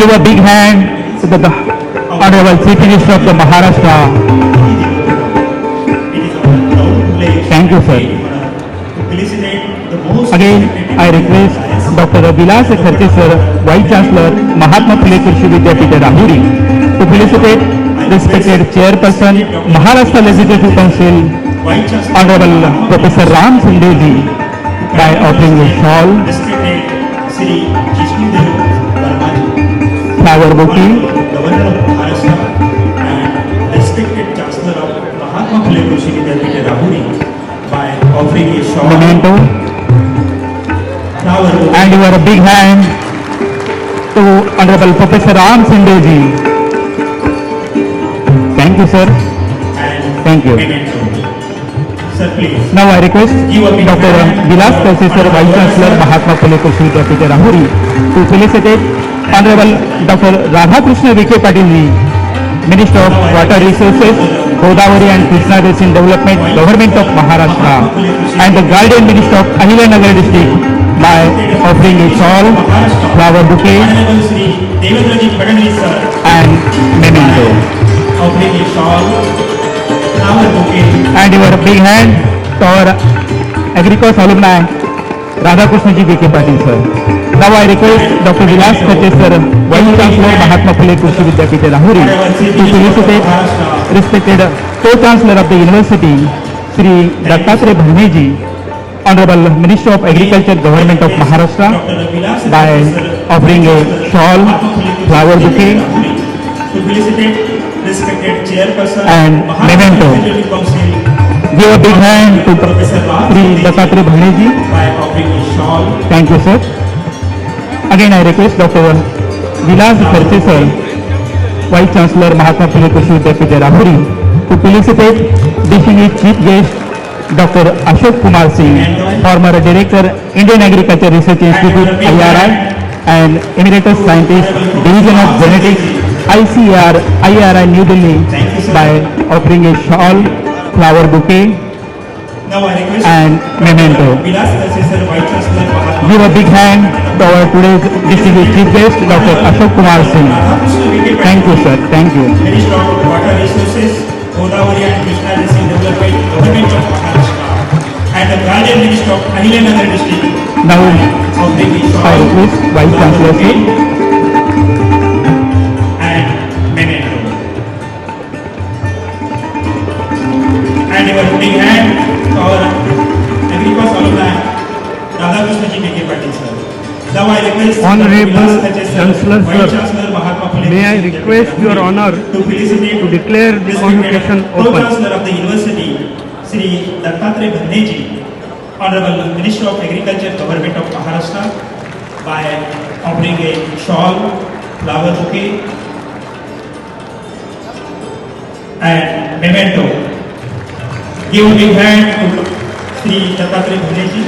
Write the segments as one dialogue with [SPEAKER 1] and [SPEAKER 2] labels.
[SPEAKER 1] Give a big hand to the Honorable Chief Minister of the Maharashtra. Thank you, sir. Again, I request Dr. Vilas Kharche sir, Vice Chancellor, Mahatma Phule Krishi Vidyapith Rahuri, to felicitate respected Chairperson, Maharashtra Legislative Council, Honorable Professor Ram Shinde ji, by offering a shawl, flower bouquet,
[SPEAKER 2] Governor of Maharashtra and respected Chancellor of Mahatma Phule Krishi Vidyapith Rahuri, by offering a shawl,
[SPEAKER 1] memento,
[SPEAKER 2] flower bouquet,
[SPEAKER 1] and your big hand to Honorable Professor Ram Shinde ji. Thank you, sir.
[SPEAKER 2] and
[SPEAKER 1] Thank you.
[SPEAKER 2] memento. Sir, please.
[SPEAKER 1] Now I request Dr. Vilas Kharche sir, Vice Chancellor, Mahatma Phule Krishi Vidyapith Rahuri, to felicitate Honorable Dr. Radhakrishna Vikhe Patil ji, Minister of Water Resources, Godavari and Krishna Basin Development, Government of Maharashtra, and the Guardian Minister of Ahilanagar District, by offering a shawl, flower bouquet,
[SPEAKER 2] Honorable Shri Devendraji Fadnavis sir,
[SPEAKER 1] and memento.
[SPEAKER 2] offering a shawl, flower bouquet,
[SPEAKER 1] And your big hand to our Agricos alumni, Radhakrishna ji Vikhe Patil sir. Now I request Dr. Vilas Kharche sir, Vice Chancellor, Mahatma Phule Krishi Vidyapith Rahuri, to felicitate respected Co-Chancellor of the University, Shri Dattatreya Bharne ji, Honorable Minister of Agriculture, Government of Maharashtra,
[SPEAKER 2] Dr. Vilas
[SPEAKER 1] by offering a shawl, flower bouquet,
[SPEAKER 2] to felicitate respected Chairperson
[SPEAKER 1] and memento.
[SPEAKER 2] Maharashtra Legislative Council
[SPEAKER 1] Give a big hand to Shri Dattatreya Bharne ji.
[SPEAKER 2] by offering a shawl,
[SPEAKER 1] Thank you, sir. Again, I request Dr. Vilas Kharche sir, Vice Chancellor, Mahatma Phule Krishi Vidyapith Rahuri, to felicitate distinguished Chief Guest Dr. Ashok Kumar Singh, former Director, Indian Agriculture Research Institute, IRI, and Emeritus Scientist, Division of Genetics, ICAR, IRI, New Delhi, by offering a shawl, flower bouquet,
[SPEAKER 2] now I request
[SPEAKER 1] and memento.
[SPEAKER 2] Vilas Kharche sir, Vice Chancellor Mahatma
[SPEAKER 1] Give a big hand to our today's distinguished Chief Guest, Dr. Ashok Kumar Singh.
[SPEAKER 2] Radhakrishna Vikhe Patil,
[SPEAKER 1] Thank you, sir. Thank you.
[SPEAKER 2] Minister of Water Resources, Godavari and Krishna Basin Development, Government of Maharashtra, and the Guardian Minister of Ahilanagar District,
[SPEAKER 1] Now,
[SPEAKER 2] offering a
[SPEAKER 1] I
[SPEAKER 2] shawl,
[SPEAKER 1] request Vice Chancellor sir.
[SPEAKER 2] and memento. And your big hand to our Agricos alumni, Radhakrishna ji Vikhe Patil sir. Now I request
[SPEAKER 3] Honorable
[SPEAKER 2] Vilas Kharche sir,
[SPEAKER 3] Chancellor
[SPEAKER 2] Vice
[SPEAKER 3] sir,
[SPEAKER 2] Chancellor Mahatma Phule
[SPEAKER 3] may I
[SPEAKER 2] Krishi
[SPEAKER 3] request
[SPEAKER 2] Vidyapith
[SPEAKER 3] your
[SPEAKER 2] Rahuri
[SPEAKER 3] honor
[SPEAKER 2] to felicitate
[SPEAKER 3] to declare the convocation open.
[SPEAKER 2] Co-Chancellor of the University, Shri Dattatreya Bharne ji, Honorable Minister of Agriculture, Government of Maharashtra, by offering a shawl, flower bouquet, and memento. Give a big hand to Shri Dattatreya Bharne ji.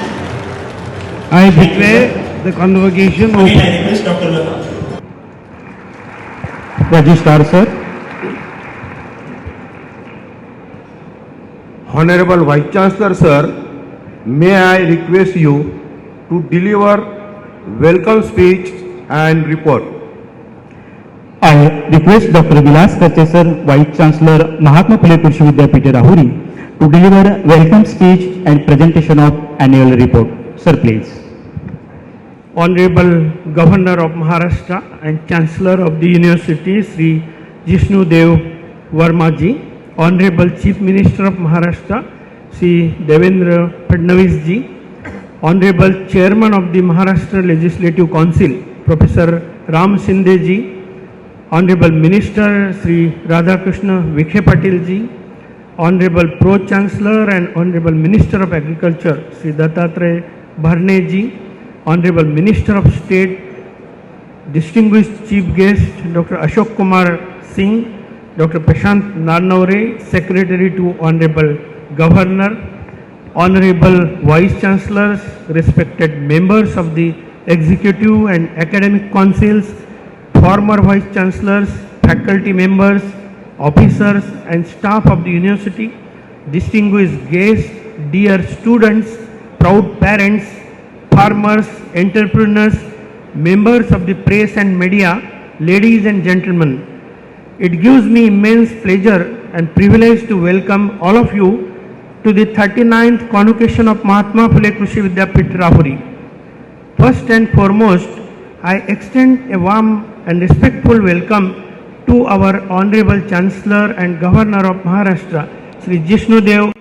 [SPEAKER 3] I declare the convocation
[SPEAKER 2] Again,
[SPEAKER 3] open.
[SPEAKER 2] I request Dr.
[SPEAKER 1] Registrar sir.
[SPEAKER 4] Honorable Vice Chancellor sir, may I request you to deliver welcome speech and report.
[SPEAKER 1] I request Dr. Vilas Kharche sir, Vice Chancellor, Mahatma Phule Krishi Vidyapith Rahuri, to deliver welcome speech and presentation of annual report. Sir, please.
[SPEAKER 3] Honorable Governor of Maharashtra and Chancellor of the University, Sri Jishnu Dev Verma ji, Honorable Chief Minister of Maharashtra, Sri Devendra Fadnavis ji, Honorable Chairman of the Maharashtra Legislative Council, Professor Ram Shinde ji, Honorable Minister Sri Radhakrishna Vikhe Patil ji, Honorable Pro Chancellor and Honorable Minister of Agriculture, Sri Dattatreya Bharne ji, Honorable Minister of State, distinguished Chief Guest Dr. Ashok Kumar Singh, Dr. Prashant Narnavre, Secretary to Honorable Governor, Honorable Vice Chancellors, respected members of the Executive and Academic Councils, former Vice Chancellors, faculty members, officers and staff of the University, distinguished guests, dear students, proud parents, farmers, entrepreneurs, members of the press and media, ladies and gentlemen, it gives me immense pleasure and privilege to welcome all of you to the 39th convocation of Mahatma Phule Krishi Vidyapith Rahuri. First and foremost, I extend a warm and respectful welcome to our Honorable Chancellor and Governor of Maharashtra, Sri Jishnu Dev.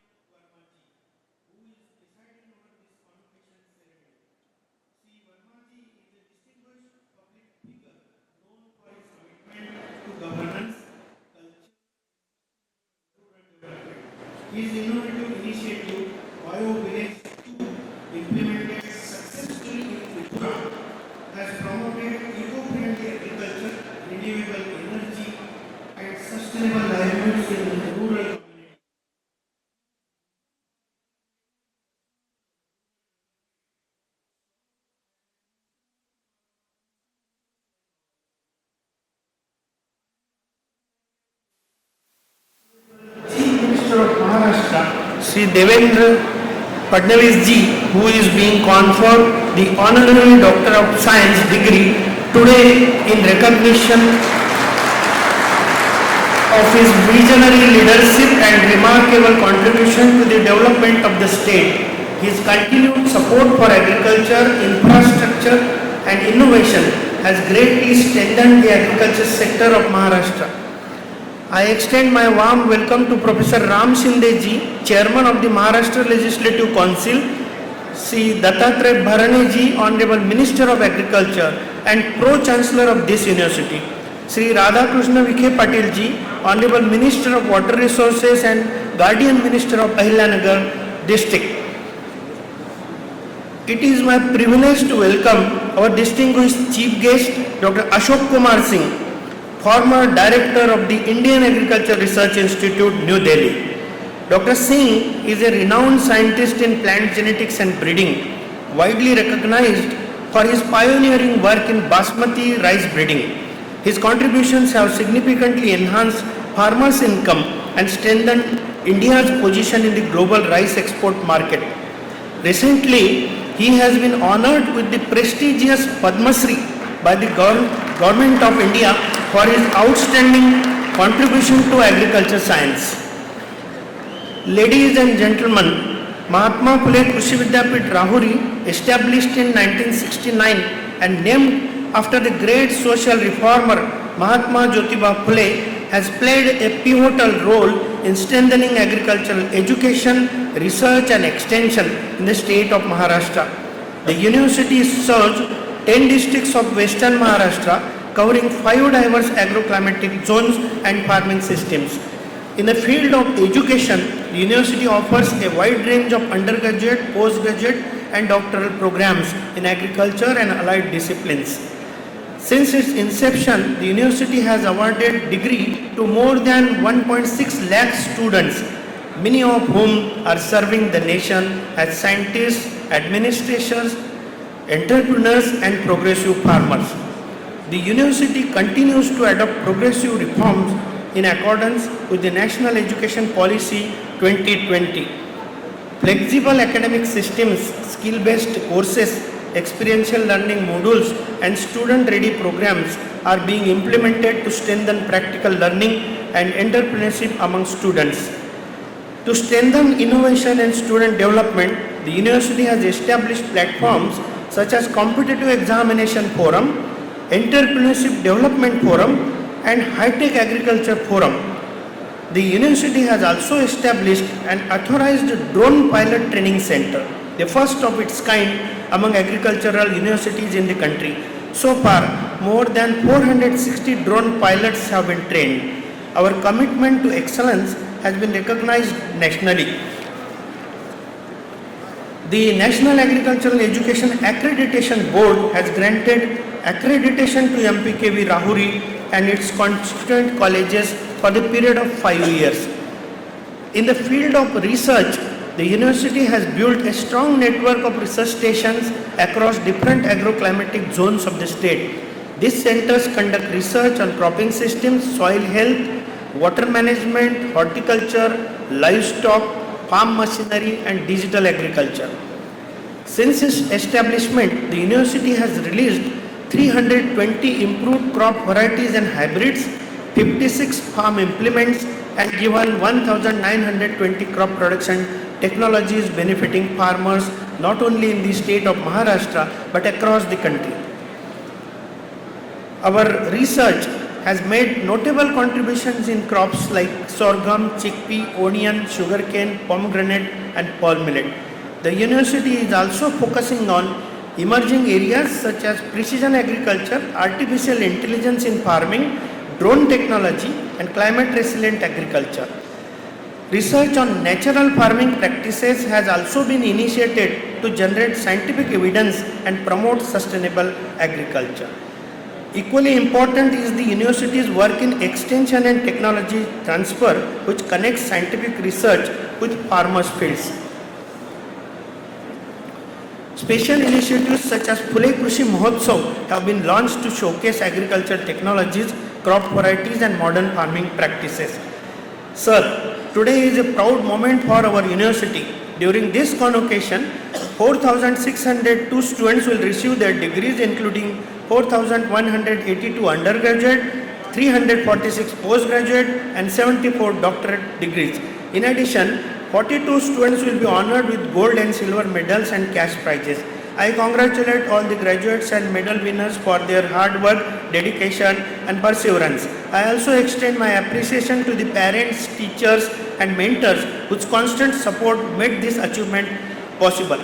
[SPEAKER 3] His innovative initiative, Bio Village 2, implemented successfully in Tripura, has promoted eco-friendly agriculture, renewable energy, and sustainable livelihoods in rural communities. Chief Minister of Maharashtra, Sri Devendra Fadnavis ji, who is being conferred the Honorary Doctor of Science degree today in recognition of his visionary leadership and remarkable contribution to the development of the state. His continued support for agriculture, infrastructure and innovation has greatly strengthened the agriculture sector of Maharashtra. I extend my warm welcome to Professor Ram Shinde ji, Chairman of the Maharashtra Legislative Council, Sri Dattatreya Bharane ji, Honorable Minister of Agriculture and Pro-Chancellor of this university, Sri Radhakrishna Vikhe Patil ji, Honorable Minister of Water Resources and Guardian Minister of Ahilyanagar District. It is my privilege to welcome our distinguished Chief Guest, Dr. Ashok Kumar Singh, former Director of the Indian Agriculture Research Institute, New Delhi. Dr. Singh is a renowned scientist in plant genetics and breeding, widely recognized for his pioneering work in basmati rice breeding. His contributions have significantly enhanced farmers' income and strengthened India's position in the global rice export market. Recently, he has been honored with the prestigious Padma Shri by the Government of India for his outstanding contribution to agriculture science. Ladies and gentlemen, Mahatma Phule Krishi Vidyapith Rahuri, established in 1969 and named after the great social reformer Mahatma Jyotiba Phule, has played a pivotal role in strengthening agricultural education, research and extension in the state of Maharashtra. The university serves 10 districts of western Maharashtra, covering 5 diverse agroclimatic zones and farming systems. In the field of education, the university offers a wide range of undergraduate, postgraduate and doctoral programs in agriculture and allied disciplines. Since its inception, the university has awarded degree to more than 1.6 lakh students, many of whom are serving the nation as scientists, administrators, entrepreneurs and progressive farmers. The university continues to adopt progressive reforms in accordance with the National Education Policy 2020. Flexible academic systems, skill-based courses, experiential learning modules and student-ready programs are being implemented to strengthen practical learning and entrepreneurship among students. To strengthen innovation and student development, the university has established platforms such as Competitive Examination Forum, Entrepreneurship Development Forum and High-Tech Agriculture Forum. The university has also established an authorized drone pilot training center, the first of its kind among agricultural universities in the country. So far, more than 460 drone pilots have been trained. Our commitment to excellence has been recognized nationally. The National Agricultural Education Accreditation Board has granted accreditation to MPKV Rahuri and its constituent colleges for the period of 5 years. In the field of research, the university has built a strong network of research stations across different agroclimatic zones of the state. These centers conduct research on cropping systems, soil health, water management, horticulture, livestock, farm machinery and digital agriculture. Since its establishment, the university has released
[SPEAKER 5] 320 improved crop varieties and hybrids, 56 farm implements, and given 1,920 crop production technologies benefiting farmers not only in the state of Maharashtra but across the country. Our research has made notable contributions in crops like sorghum, chickpea, onion, sugarcane, pomegranate, and pearl millet. The university is also focusing on emerging areas such as precision agriculture, artificial intelligence in farming, drone technology, and climate resilient agriculture. Research on natural farming practices has also been initiated to generate scientific evidence and promote sustainable agriculture. Equally important is the university's work in extension and technology transfer, which connects scientific research with farmers' fields. Special initiatives such as Phule Krishi Mahotsav have been launched to showcase agricultural technologies, crop varieties, and modern farming practices. Sir, today is a proud moment for our university. During this convocation, 4,602 students will receive their degrees, including 4,182 undergraduate, 346 postgraduate, and 74 doctorate degrees. In addition, 42 students will be honored with gold and silver medals and cash prizes. I congratulate all the graduates and medal winners for their hard work, dedication, and perseverance. I also extend my appreciation to the parents, teachers, and mentors whose constant support made this achievement possible.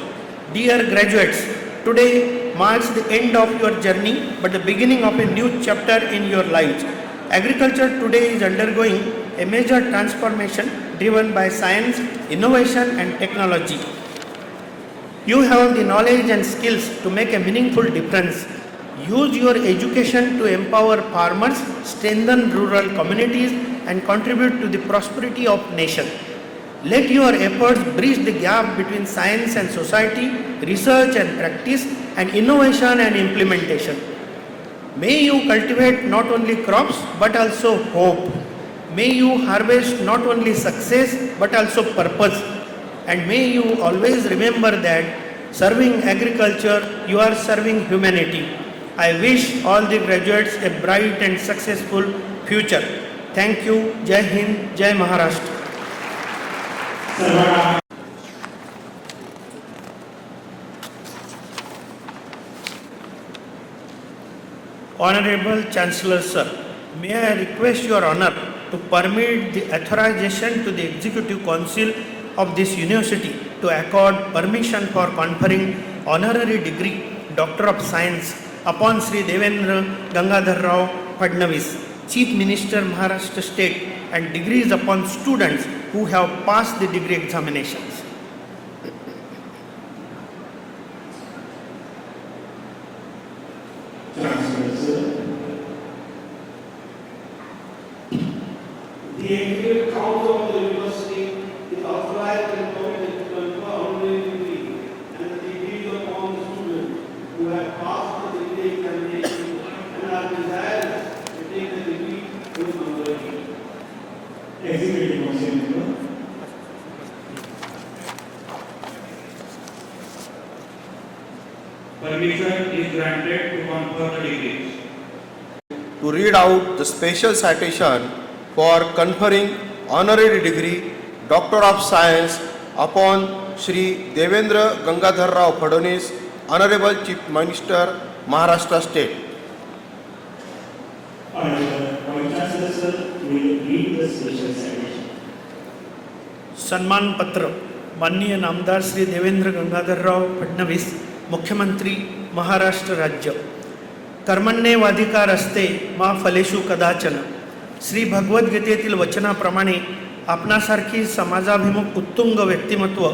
[SPEAKER 5] Dear graduates, today marks the end of your journey but the beginning of a new chapter in your lives. Agriculture today is undergoing a major transformation driven by science, innovation, and technology. You have the knowledge and skills to make a meaningful difference. Use your education to empower farmers, strengthen rural communities, and contribute to the prosperity of nation. Let your efforts bridge the gap between science and society, research and practice, and innovation and implementation. May you cultivate not only crops but also hope. May you harvest not only success but also purpose. And may you always remember that serving agriculture, you are serving humanity. I wish all the graduates a bright and successful future. Thank you. Jai Hind, Jai Maharashtra. Honorable Chancellor Sir, may I request your honor to permit the authorization to the Executive Council of this university to accord permission for conferring honorary degree Doctor of Science upon Sri Devendra Gangadhar Rao Phadnavis, Chief Minister Maharashtra State, and degrees upon students who have passed the degree examinations.
[SPEAKER 6] The Executive Council of the University is authorized and permitted to confer honorary degree and the degrees upon the students who have passed the degree examination and are desirous to take the degree with honorary.
[SPEAKER 2] Executive Council member.
[SPEAKER 7] Permission is granted to confer the degrees.
[SPEAKER 4] To read out the special citation for conferring honorary degree Doctor of Science upon Shri Devendra Gangadhar Rao Phadnavis, Honorable Chief Minister, Maharashtra State.
[SPEAKER 2] Honorable Chancellor Sir will read the special citation.
[SPEAKER 5] सन्मान पत्र माननीय नामदार श्री देवेंद्र गंगाधरराव फडणवीस, मुख्यमंत्री महाराष्ट्र राज्य. कर्मण्येवाधिकार असते मा फलेषु कदाचन. श्री भगवद्गीतेतील वचनाप्रमाणे आपणासारखी समाजाभिमुख उत्तुंग व्यक्तिमत्व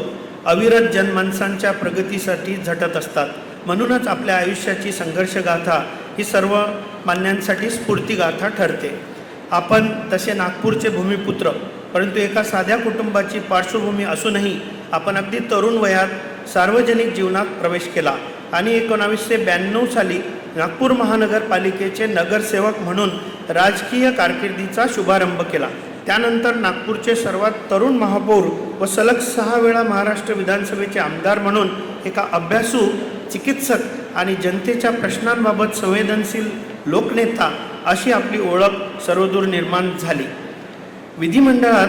[SPEAKER 5] अविरत जनमानसांच्या प्रगतीसाठी झटत असतात. म्हणूनच आपल्या आयुष्याची संघर्षगाथा ही सर्व मान्यांसाठी स्फूर्तिगाथा ठरते. आपण तसे नागपूरचे भूमिपुत्र, परंतु एका साध्या कुटुंबाची पार्श्वभूमी असूनही आपण अगदी तरुण वयात सार्वजनिक जीवनात प्रवेश केला आणि 1992 साली नागपूर महानगरपालिकेचे नगरसेवक म्हणून राजकीय कारकिर्दीचा शुभारंभ केला. त्यानंतर नागपूरचे सर्वात तरुण महापौर व सलग 6 वेळा महाराष्ट्र विधानसभेचे आमदार म्हणून एका अभ्यासू, चिकित्सक आणि जनतेच्या प्रश्नांबाबत संवेदनशील लोकनेता अशी आपली ओळख सर्वदूर निर्माण झाली. विधिमंडळात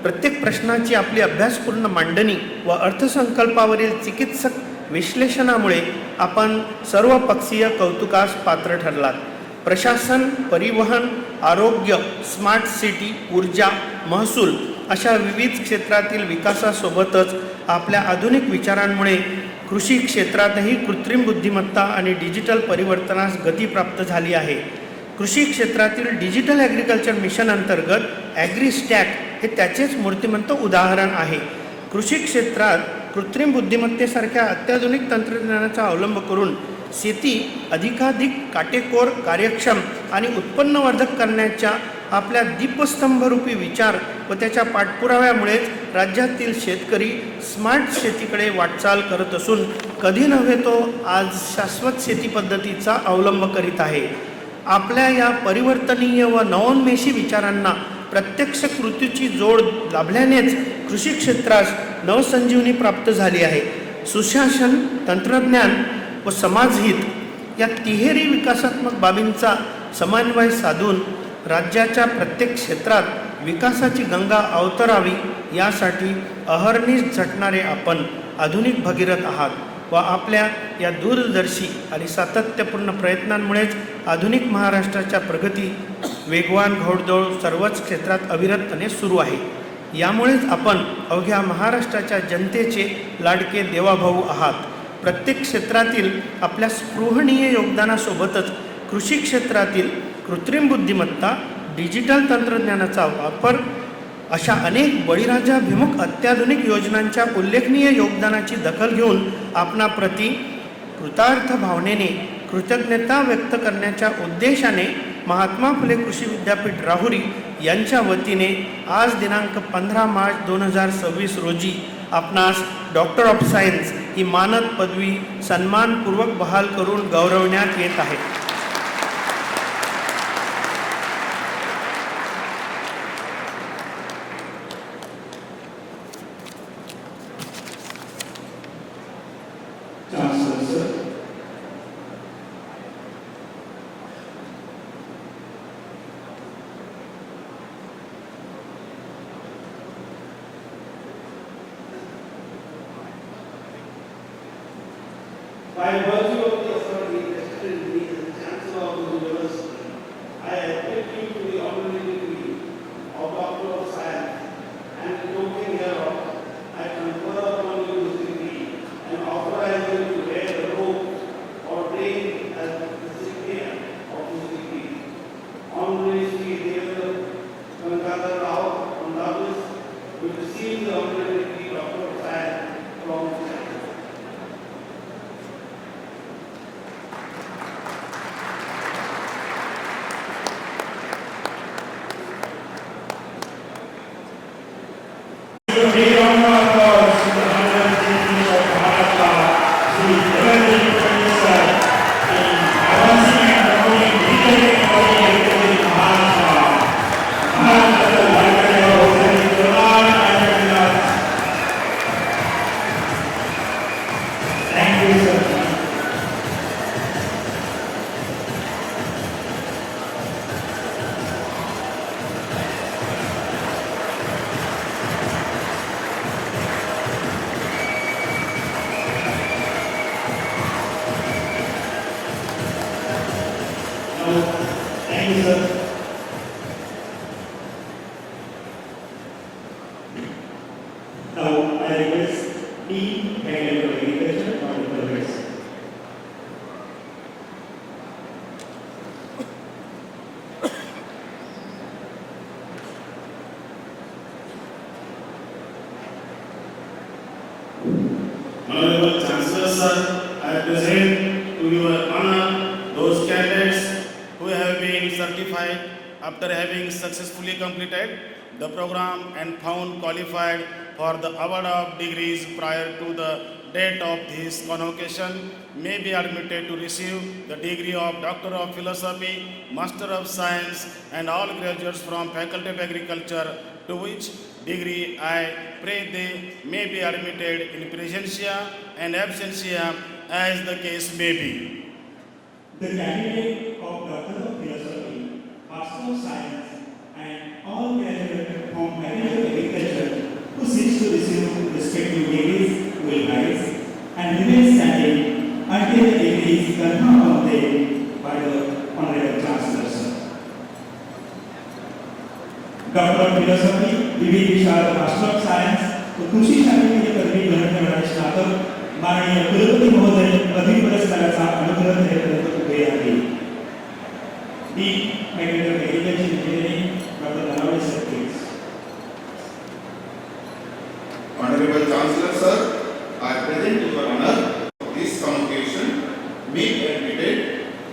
[SPEAKER 5] प्रत्येक प्रश्नाची आपली अभ्यासपूर्ण मांडणी व अर्थसंकल्पावरील चिकित्सक विश्लेषणामुळे आपण सर्वपक्षीय कौतुकास पात्र ठरलात. प्रशासन, परिवहन, आरोग्य, स्मार्ट सिटी, ऊर्जा, महसूल अशा विविध क्षेत्रातील विकासासोबतच आपल्या आधुनिक विचारांमुळे कृषी क्षेत्रातही कृत्रिम बुद्धिमत्ता आणि डिजिटल परिवर्तनास गती प्राप्त झाली आहे. कृषी क्षेत्रातील डिजिटल ॲग्रिकल्चर मिशन अंतर्गत ॲग्रीस्टॅक हे त्याचेच मूर्तिमंत उदाहरण आहे. कृषी क्षेत्रात कृत्रिम बुद्धिमत्तेसारख्या अत्याधुनिक तंत्रज्ञानाचा अवलंब करून शेती अधिकाधिक काटेकोर, कार्यक्षम आणि उत्पन्नवर्धक करण्याच्या आपल्या दीपस्तंभरूपी विचार व त्याच्या पाठपुराव्यामुळेच राज्यातील शेतकरी स्मार्ट शेतीकडे वाटचाल करत असून कधी नव्हे तो आज शाश्वत शेती पद्धतीचा अवलंब करीत आहे. आपल्या या परिवर्तनीय व नवोन्मेषी विचारांना प्रत्यक्ष कृतीची जोड लाभल्यानेच कृषी क्षेत्रास नवसंजीवनी प्राप्त झाली आहे. सुशासन, तंत्रज्ञान व समाजहित या तिहेरी विकासात्मक बाबींचा समन्वय साधून राज्याच्या प्रत्येक क्षेत्रात विकासाची गंगा अवतरावी यासाठी अहर्निश झटणारे आपण आधुनिक भगीरथ आहात व आपल्या या दूरदर्शी आणि सातत्यपूर्ण प्रयत्नांमुळेच आधुनिक महाराष्ट्राच्या प्रगती वेगवान घोडदौड सर्वच क्षेत्रात अविरतपणे सुरू आहे. यामुळेच आपण अवघ्या महाराष्ट्राच्या जनतेचे लाडके देवाभाऊ आहात. प्रत्येक क्षेत्रातील आपल्या स्पृहणीय योगदानासोबतच कृषी क्षेत्रातील कृत्रिम बुद्धिमत्ता, डिजिटल तंत्रज्ञानाचा वापर अशा अनेक बळीराजाभिमुख अत्याधुनिक योजनांच्या उल्लेखनीय योगदानाची दखल घेऊन आपणाप्रती कृतार्थ भावनेने कृतज्ञता व्यक्त करण्याच्या उद्देशाने महात्मा फुले कृषी विद्यापीठ राहुरी यांच्या वतीने आज दिनांक 15 मार्च 2026 रोजी आपणास डॉक्टर ऑफ सायन्स ही मानद पदवी सन्मानपूर्वक बहाल करून गौरवण्यात येत आहे.
[SPEAKER 2] Chancellor, sir.
[SPEAKER 6] By virtue of the authority vested in me as Chancellor of the University, I admit you to the honorary degree of Doctor of Science, and in token hereof, I confer upon you this degree and authorize you to wear the robe ordained as the recipient of this degree. Honorary Sri Devendra Gangadhar Rao from Douglas will receive the honorary degree Doctor of Science from the Chancellor.
[SPEAKER 2] Thank you, sir. Now, I request Dean Mechanical Agriculture for the progress.
[SPEAKER 8] Honorable Chancellor, sir, I present to your honor those candidates who have been certified after having successfully completed the program and found qualified for the award of degrees prior to the date of this convocation may be admitted to receive the degree of Doctor of Philosophy, Master of Science, and all graduates from Faculty of Agriculture, to which degree I pray they may be admitted in presentia and absentia as the case may be.
[SPEAKER 2] The candidate of Doctor of Philosophy, Master of Science, and all graduates from Faculty of Agriculture who seeks to receive respective degrees will rise and remain standing until the degree is confirmed on them by the Honorable Chancellor, sir. Doctor of Philosophy, विविध विषयात master of science व कृषी शाखेतील पदवी ग्रहण करणारे स्नातक माननीय कुलपती महोदय पदवी पुरस्काराचा अनुग्रह घेण्याकरिता उभे आहे. D faculty of agriculture engineering doctor Naravane sir, please.
[SPEAKER 9] Honorable Chancellor Sir, I present to your honor this convocation being admitted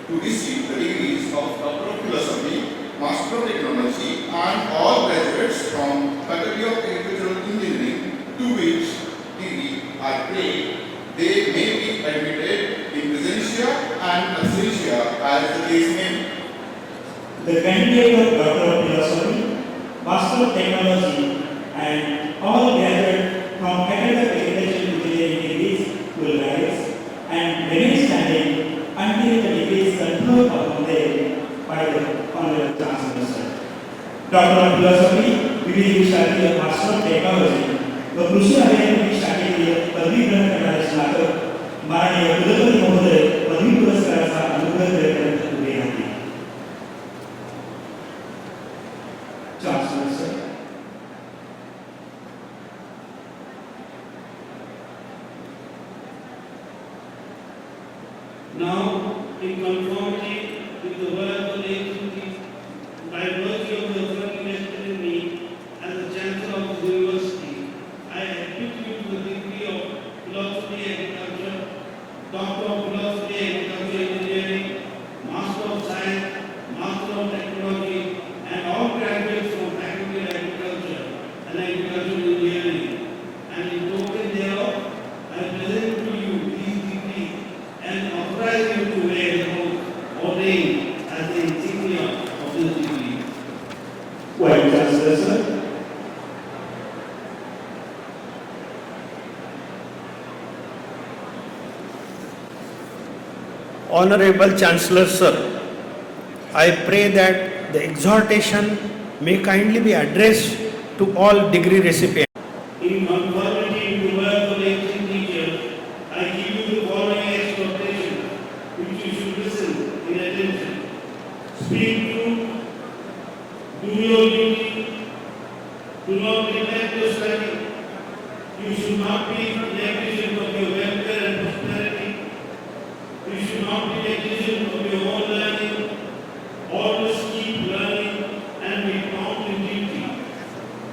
[SPEAKER 9] to receive the degrees of Doctor of Philosophy, Master of Technology and all graduates from Faculty of Agricultural Engineering, to which degree I pray they may be admitted in presentia and absentia as the case may be.
[SPEAKER 2] The candidate of Doctor of Philosophy, Master of Technology, and all graduates from Faculty of Agricultural Engineering degrees will rise and remain standing until the degree is conferred upon them by the Honorable Chancellor, sir. Doctor of Philosophy, विविध विषयातील Master of Technology व कृषी अभियांत्रिकी शाखेतील पदवी ग्रहण करणारे स्नातक माननीय कुलपती महोदय पदवी पुरस्काराचा अनुग्रह घेण्याकरिता उभे आहेत. Chancellor, sir.
[SPEAKER 6] Now, in conformity with the word of the agency, by virtue of the authority vested in me as the Chancellor of the University, I admit you to the degree of Philosophy Agriculture, Doctor of Philosophy Agriculture Engineering, Master of Science, Master of Technology, and all graduates from Faculty of Agriculture and Agricultural Engineering. And in token thereof, I present to you these degrees and authorize you to wear the oath ordained as the insignia of this degree.
[SPEAKER 2] Vice Chancellor, sir.
[SPEAKER 5] Honorable Chancellor, sir, I pray that the exhortation may kindly be addressed to all degree recipients.
[SPEAKER 6] In conformity with the word of the ancient teacher, I give you the following exhortation, which you should listen in attention. Speak truth, do your duty, do not neglect your study. You should not be negligent of your welfare and prosperity. You should not be negligent of your own learning. Always keep learning and be prompt in duty.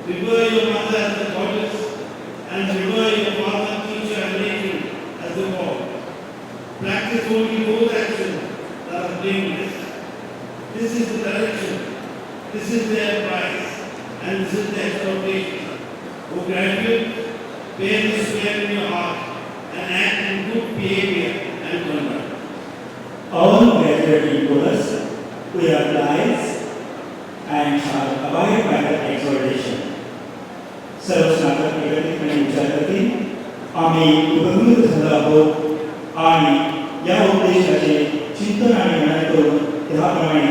[SPEAKER 6] Revere your mother as the goddess and revere your father, teacher, and nation as the God. Practice only those actions that are blameless. This is the direction, this is the advice, and this is the exhortation. O graduate, bear this swear in your heart and act in good behavior and conduct.
[SPEAKER 2] All graduate equals we are lies and shall abide by the exhortation. सर्व स्नातक एकत्रितपणे विचार करतील. आम्ही उपकृत झालो आहोत आणि या उपदेशाचे चिंतन आणि मनन करून त्याप्रमाणे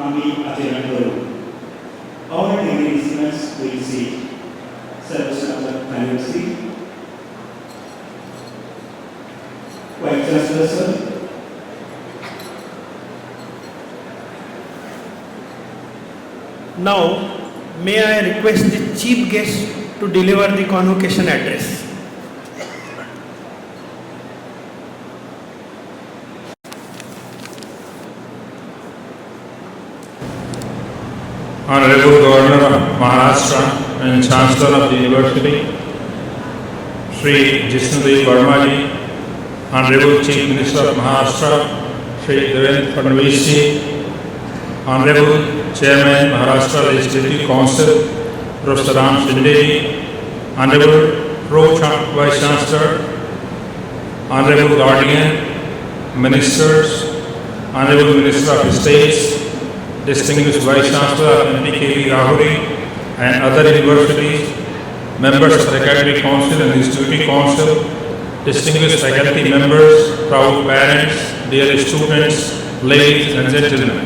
[SPEAKER 2] आम्ही आचरण करू. All degree listeners will see. सर्व स्नातक खाली बसतील. Vice Chancellor, sir.
[SPEAKER 5] Now, may I request the chief guest to deliver the convocation address.
[SPEAKER 10] Honorable Governor of Maharashtra and Chancellor of the University, Shri Jishnudev Varmaji, Honorable Chief Minister of Maharashtra, Shri Devendra Fadnavis ji, Honorable Chairman Maharashtra Legislative Council, Professor Ram Shinde ji, Honorable Vice Chancellor, Honorable Guardian, Ministers, Honorable Minister of States, Distinguished Vice Chancellor of NPKV Rahuri and other universities, members of the Academic Council and the Institute Council, distinguished faculty members, proud parents, dear students, ladies and gentlemen.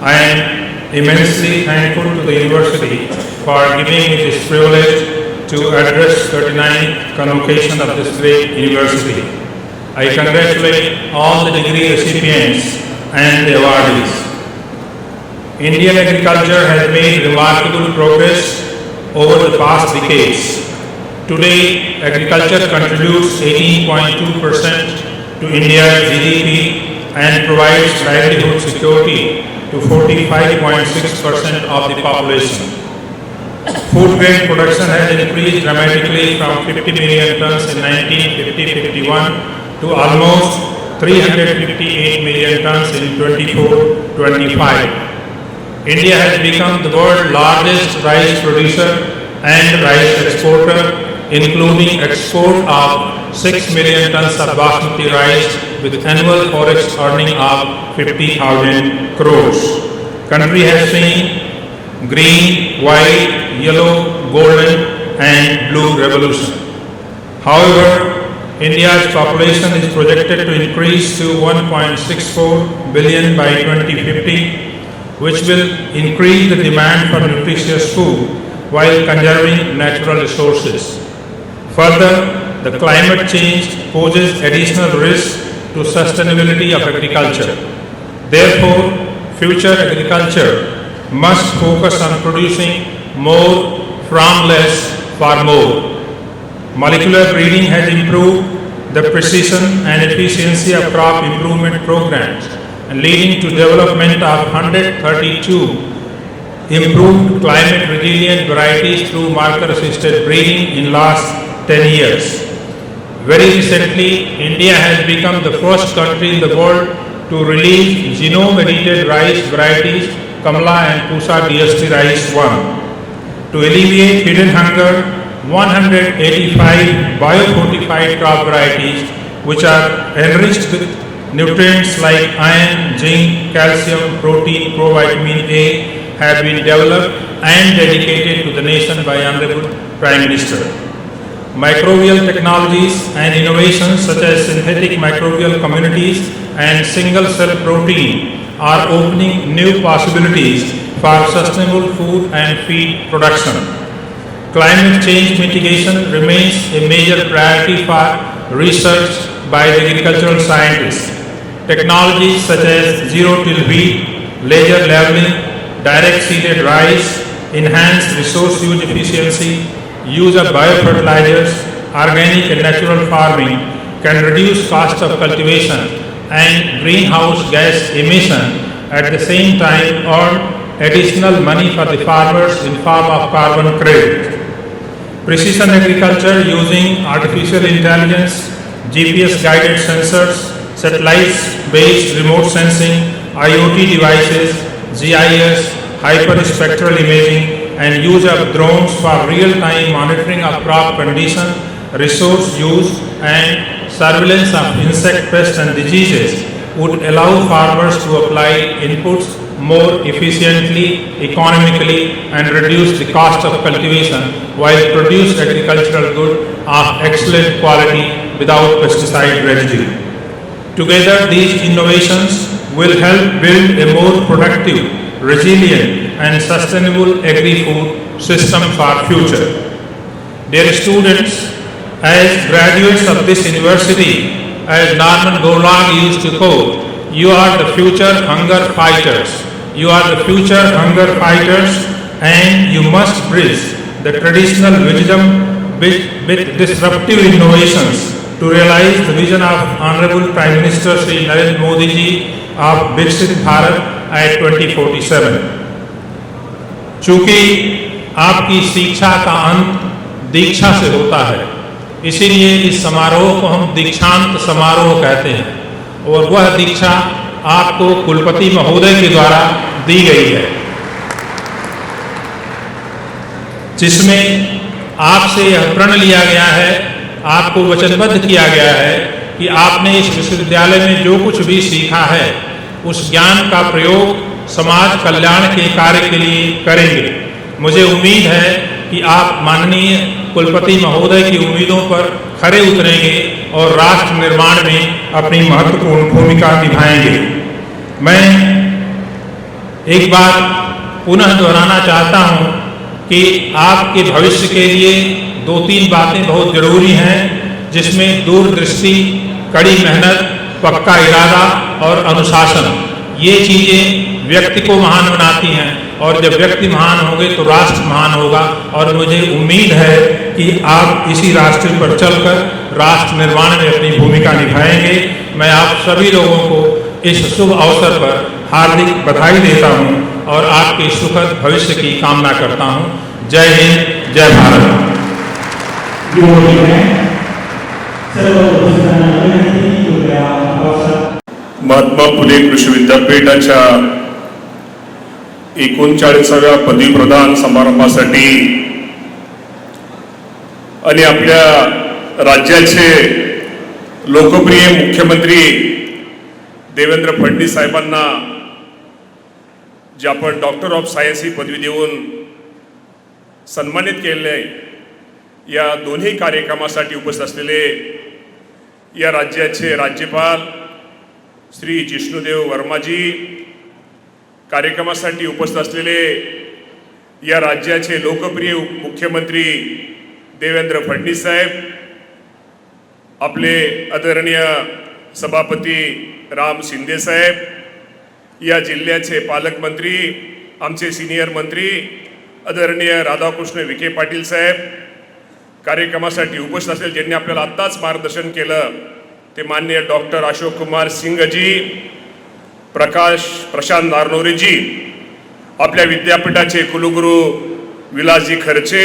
[SPEAKER 10] I am immensely thankful to the university for giving me this privilege to address 39th convocation of this great university. I congratulate all the degree recipients and the awardees. Indian agriculture has made remarkable progress over the past decades. Today, agriculture contributes 18.2% to India's GDP and provides livelihood security to 45.6% of the population. Food grain production has increased dramatically from 50 million tons in 1950-51 to almost 358 million tons in 24-25. India has become the world's largest rice producer and rice exporter, including export of 6 million tons of basmati rice with annual forex earning of 50,000 crores. Country has seen green, white, yellow, golden and blue revolution. However, India's population is projected to increase to 1.64 billion by 2050, which will increase the demand for nutritious food while conserving natural resources. Further, the climate change poses additional risk to sustainability of agriculture. Therefore, future agriculture must focus on producing more from less for more. Molecular breeding has improved the precision and efficiency of crop improvement programs, and leading to development of 132 improved climate resilient varieties through marker-assisted breeding in last 10 years. Very recently, India has become the first country in the world to release genome-edited rice varieties Kamla and Pusa DST Rice 1. To alleviate hidden hunger, 185 biofortified crop varieties which are enriched with nutrients like iron, zinc, calcium, protein, provitamin A have been developed and dedicated to the nation by Honorable Prime Minister. Microbial technologies and innovations such as synthetic microbial communities and single-cell protein are opening new possibilities for sustainable food and feed production. Climate change mitigation remains a major priority for research by the agricultural scientists. Technologies such as zero-till wheat, laser leveling, direct seeded rice, enhanced resource use efficiency, use of biofertilizers, organic and natural farming can reduce cost of cultivation and greenhouse gas emission, at the same time earn additional money for the farmers in form of carbon credit. Precision agriculture using artificial intelligence, GPS guided sensors, satellites-based remote sensing, IoT devices, GIS, hyperspectral imaging, and use of drones for real-time monitoring of crop condition, resource use, and surveillance of insect pests and diseases would allow farmers to apply inputs more efficiently, economically, and reduce the cost of cultivation while produce agricultural good of excellent quality without pesticide residue. Together, these innovations will help build a more productive, resilient, and sustainable agri-food system for future. Dear students, as graduates of this university, as Norman Borlaug used to quote, you are the future hunger fighters. You are the future hunger fighters, and you must bridge the traditional wisdom with disruptive innovations to realize the vision of Honorable Prime Minister Shri Narendra Modi ji of Viksit Bharat at 2047. चूंकि आपकी शिक्षा का अंत दीक्षा से होता है, इसीलिए इस समारोह को हम दीक्षांत समारोह कहते हैं और वह दीक्षा आपको कुलपति महोदय के द्वारा दी गई है, जिसमें आपसे यह प्रण लिया गया है, आपको वचनबद्ध किया गया है कि आपने इस विश्वविद्यालय में जो कुछ भी सीखा है उस ज्ञान का प्रयोग समाज कल्याण के कार्य के लिए करेंगे। मुझे उम्मीद है कि आप माननीय कुलपति महोदय की उम्मीदों पर खरे उतरेंगे और राष्ट्र निर्माण में अपनी महत्वपूर्ण भूमिका निभाएंगे। मैं एक बात पुनः दोहराना चाहता हूं कि आपके भविष्य के लिए 2-3 बातें बहुत जरूरी हैं, जिसमें दूरदृष्टि, कड़ी मेहनत, पक्का इरादा और अनुशासन, ये चीजें व्यक्ति को महान बनाती हैं, और जब व्यक्ति महान होंगे तो राष्ट्र महान होगा। और मुझे उम्मीद है कि आप इसी रास्ते पर चलकर राष्ट्र निर्माण में अपनी भूमिका निभाएंगे। मैं आप सभी लोगों को इस शुभ अवसर पर हार्दिक बधाई देता हूं और आपके सुखद भविष्य की कामना करता हूं। जय हिंद, जय भारत।
[SPEAKER 8] महात्मा फुले कृषी विद्यापीठाच्या 39व्या पदवी प्रदान समारंभासाठी आणि आपल्या राज्याचे लोकप्रिय मुख्यमंत्री देवेंद्र फडणवीस साहेबांना जे आपण डॉक्टर ऑफ सायन्स ही पदवी देऊन सन्मानित केले, या दोन्ही कार्यक्रमासाठी उपस्थित असलेले या राज्याचे राज्यपाल श्री जिष्णुदेव वर्माजी, कार्यक्रमासाठी उपस्थित असलेले या राज्याचे लोकप्रिय मुख्यमंत्री देवेंद्र फडणवीस साहेब, आपले आदरणीय सभापती राम शिंदे साहेब, या जिल्ह्याचे पालकमंत्री, आमचे सिनियर मंत्री आदरणीय राधाकृष्ण विखे पाटील साहेब, कार्यक्रमासाठी उपस्थित असलेले ज्यांनी आपल्याला आत्ताच मार्गदर्शन केलं ते माननीय डॉक्टर अशोक कुमार सिंगजी, प्रशांत नारनोरेजी, आपल्या विद्यापीठाचे कुलगुरू विलासजी खर्चे,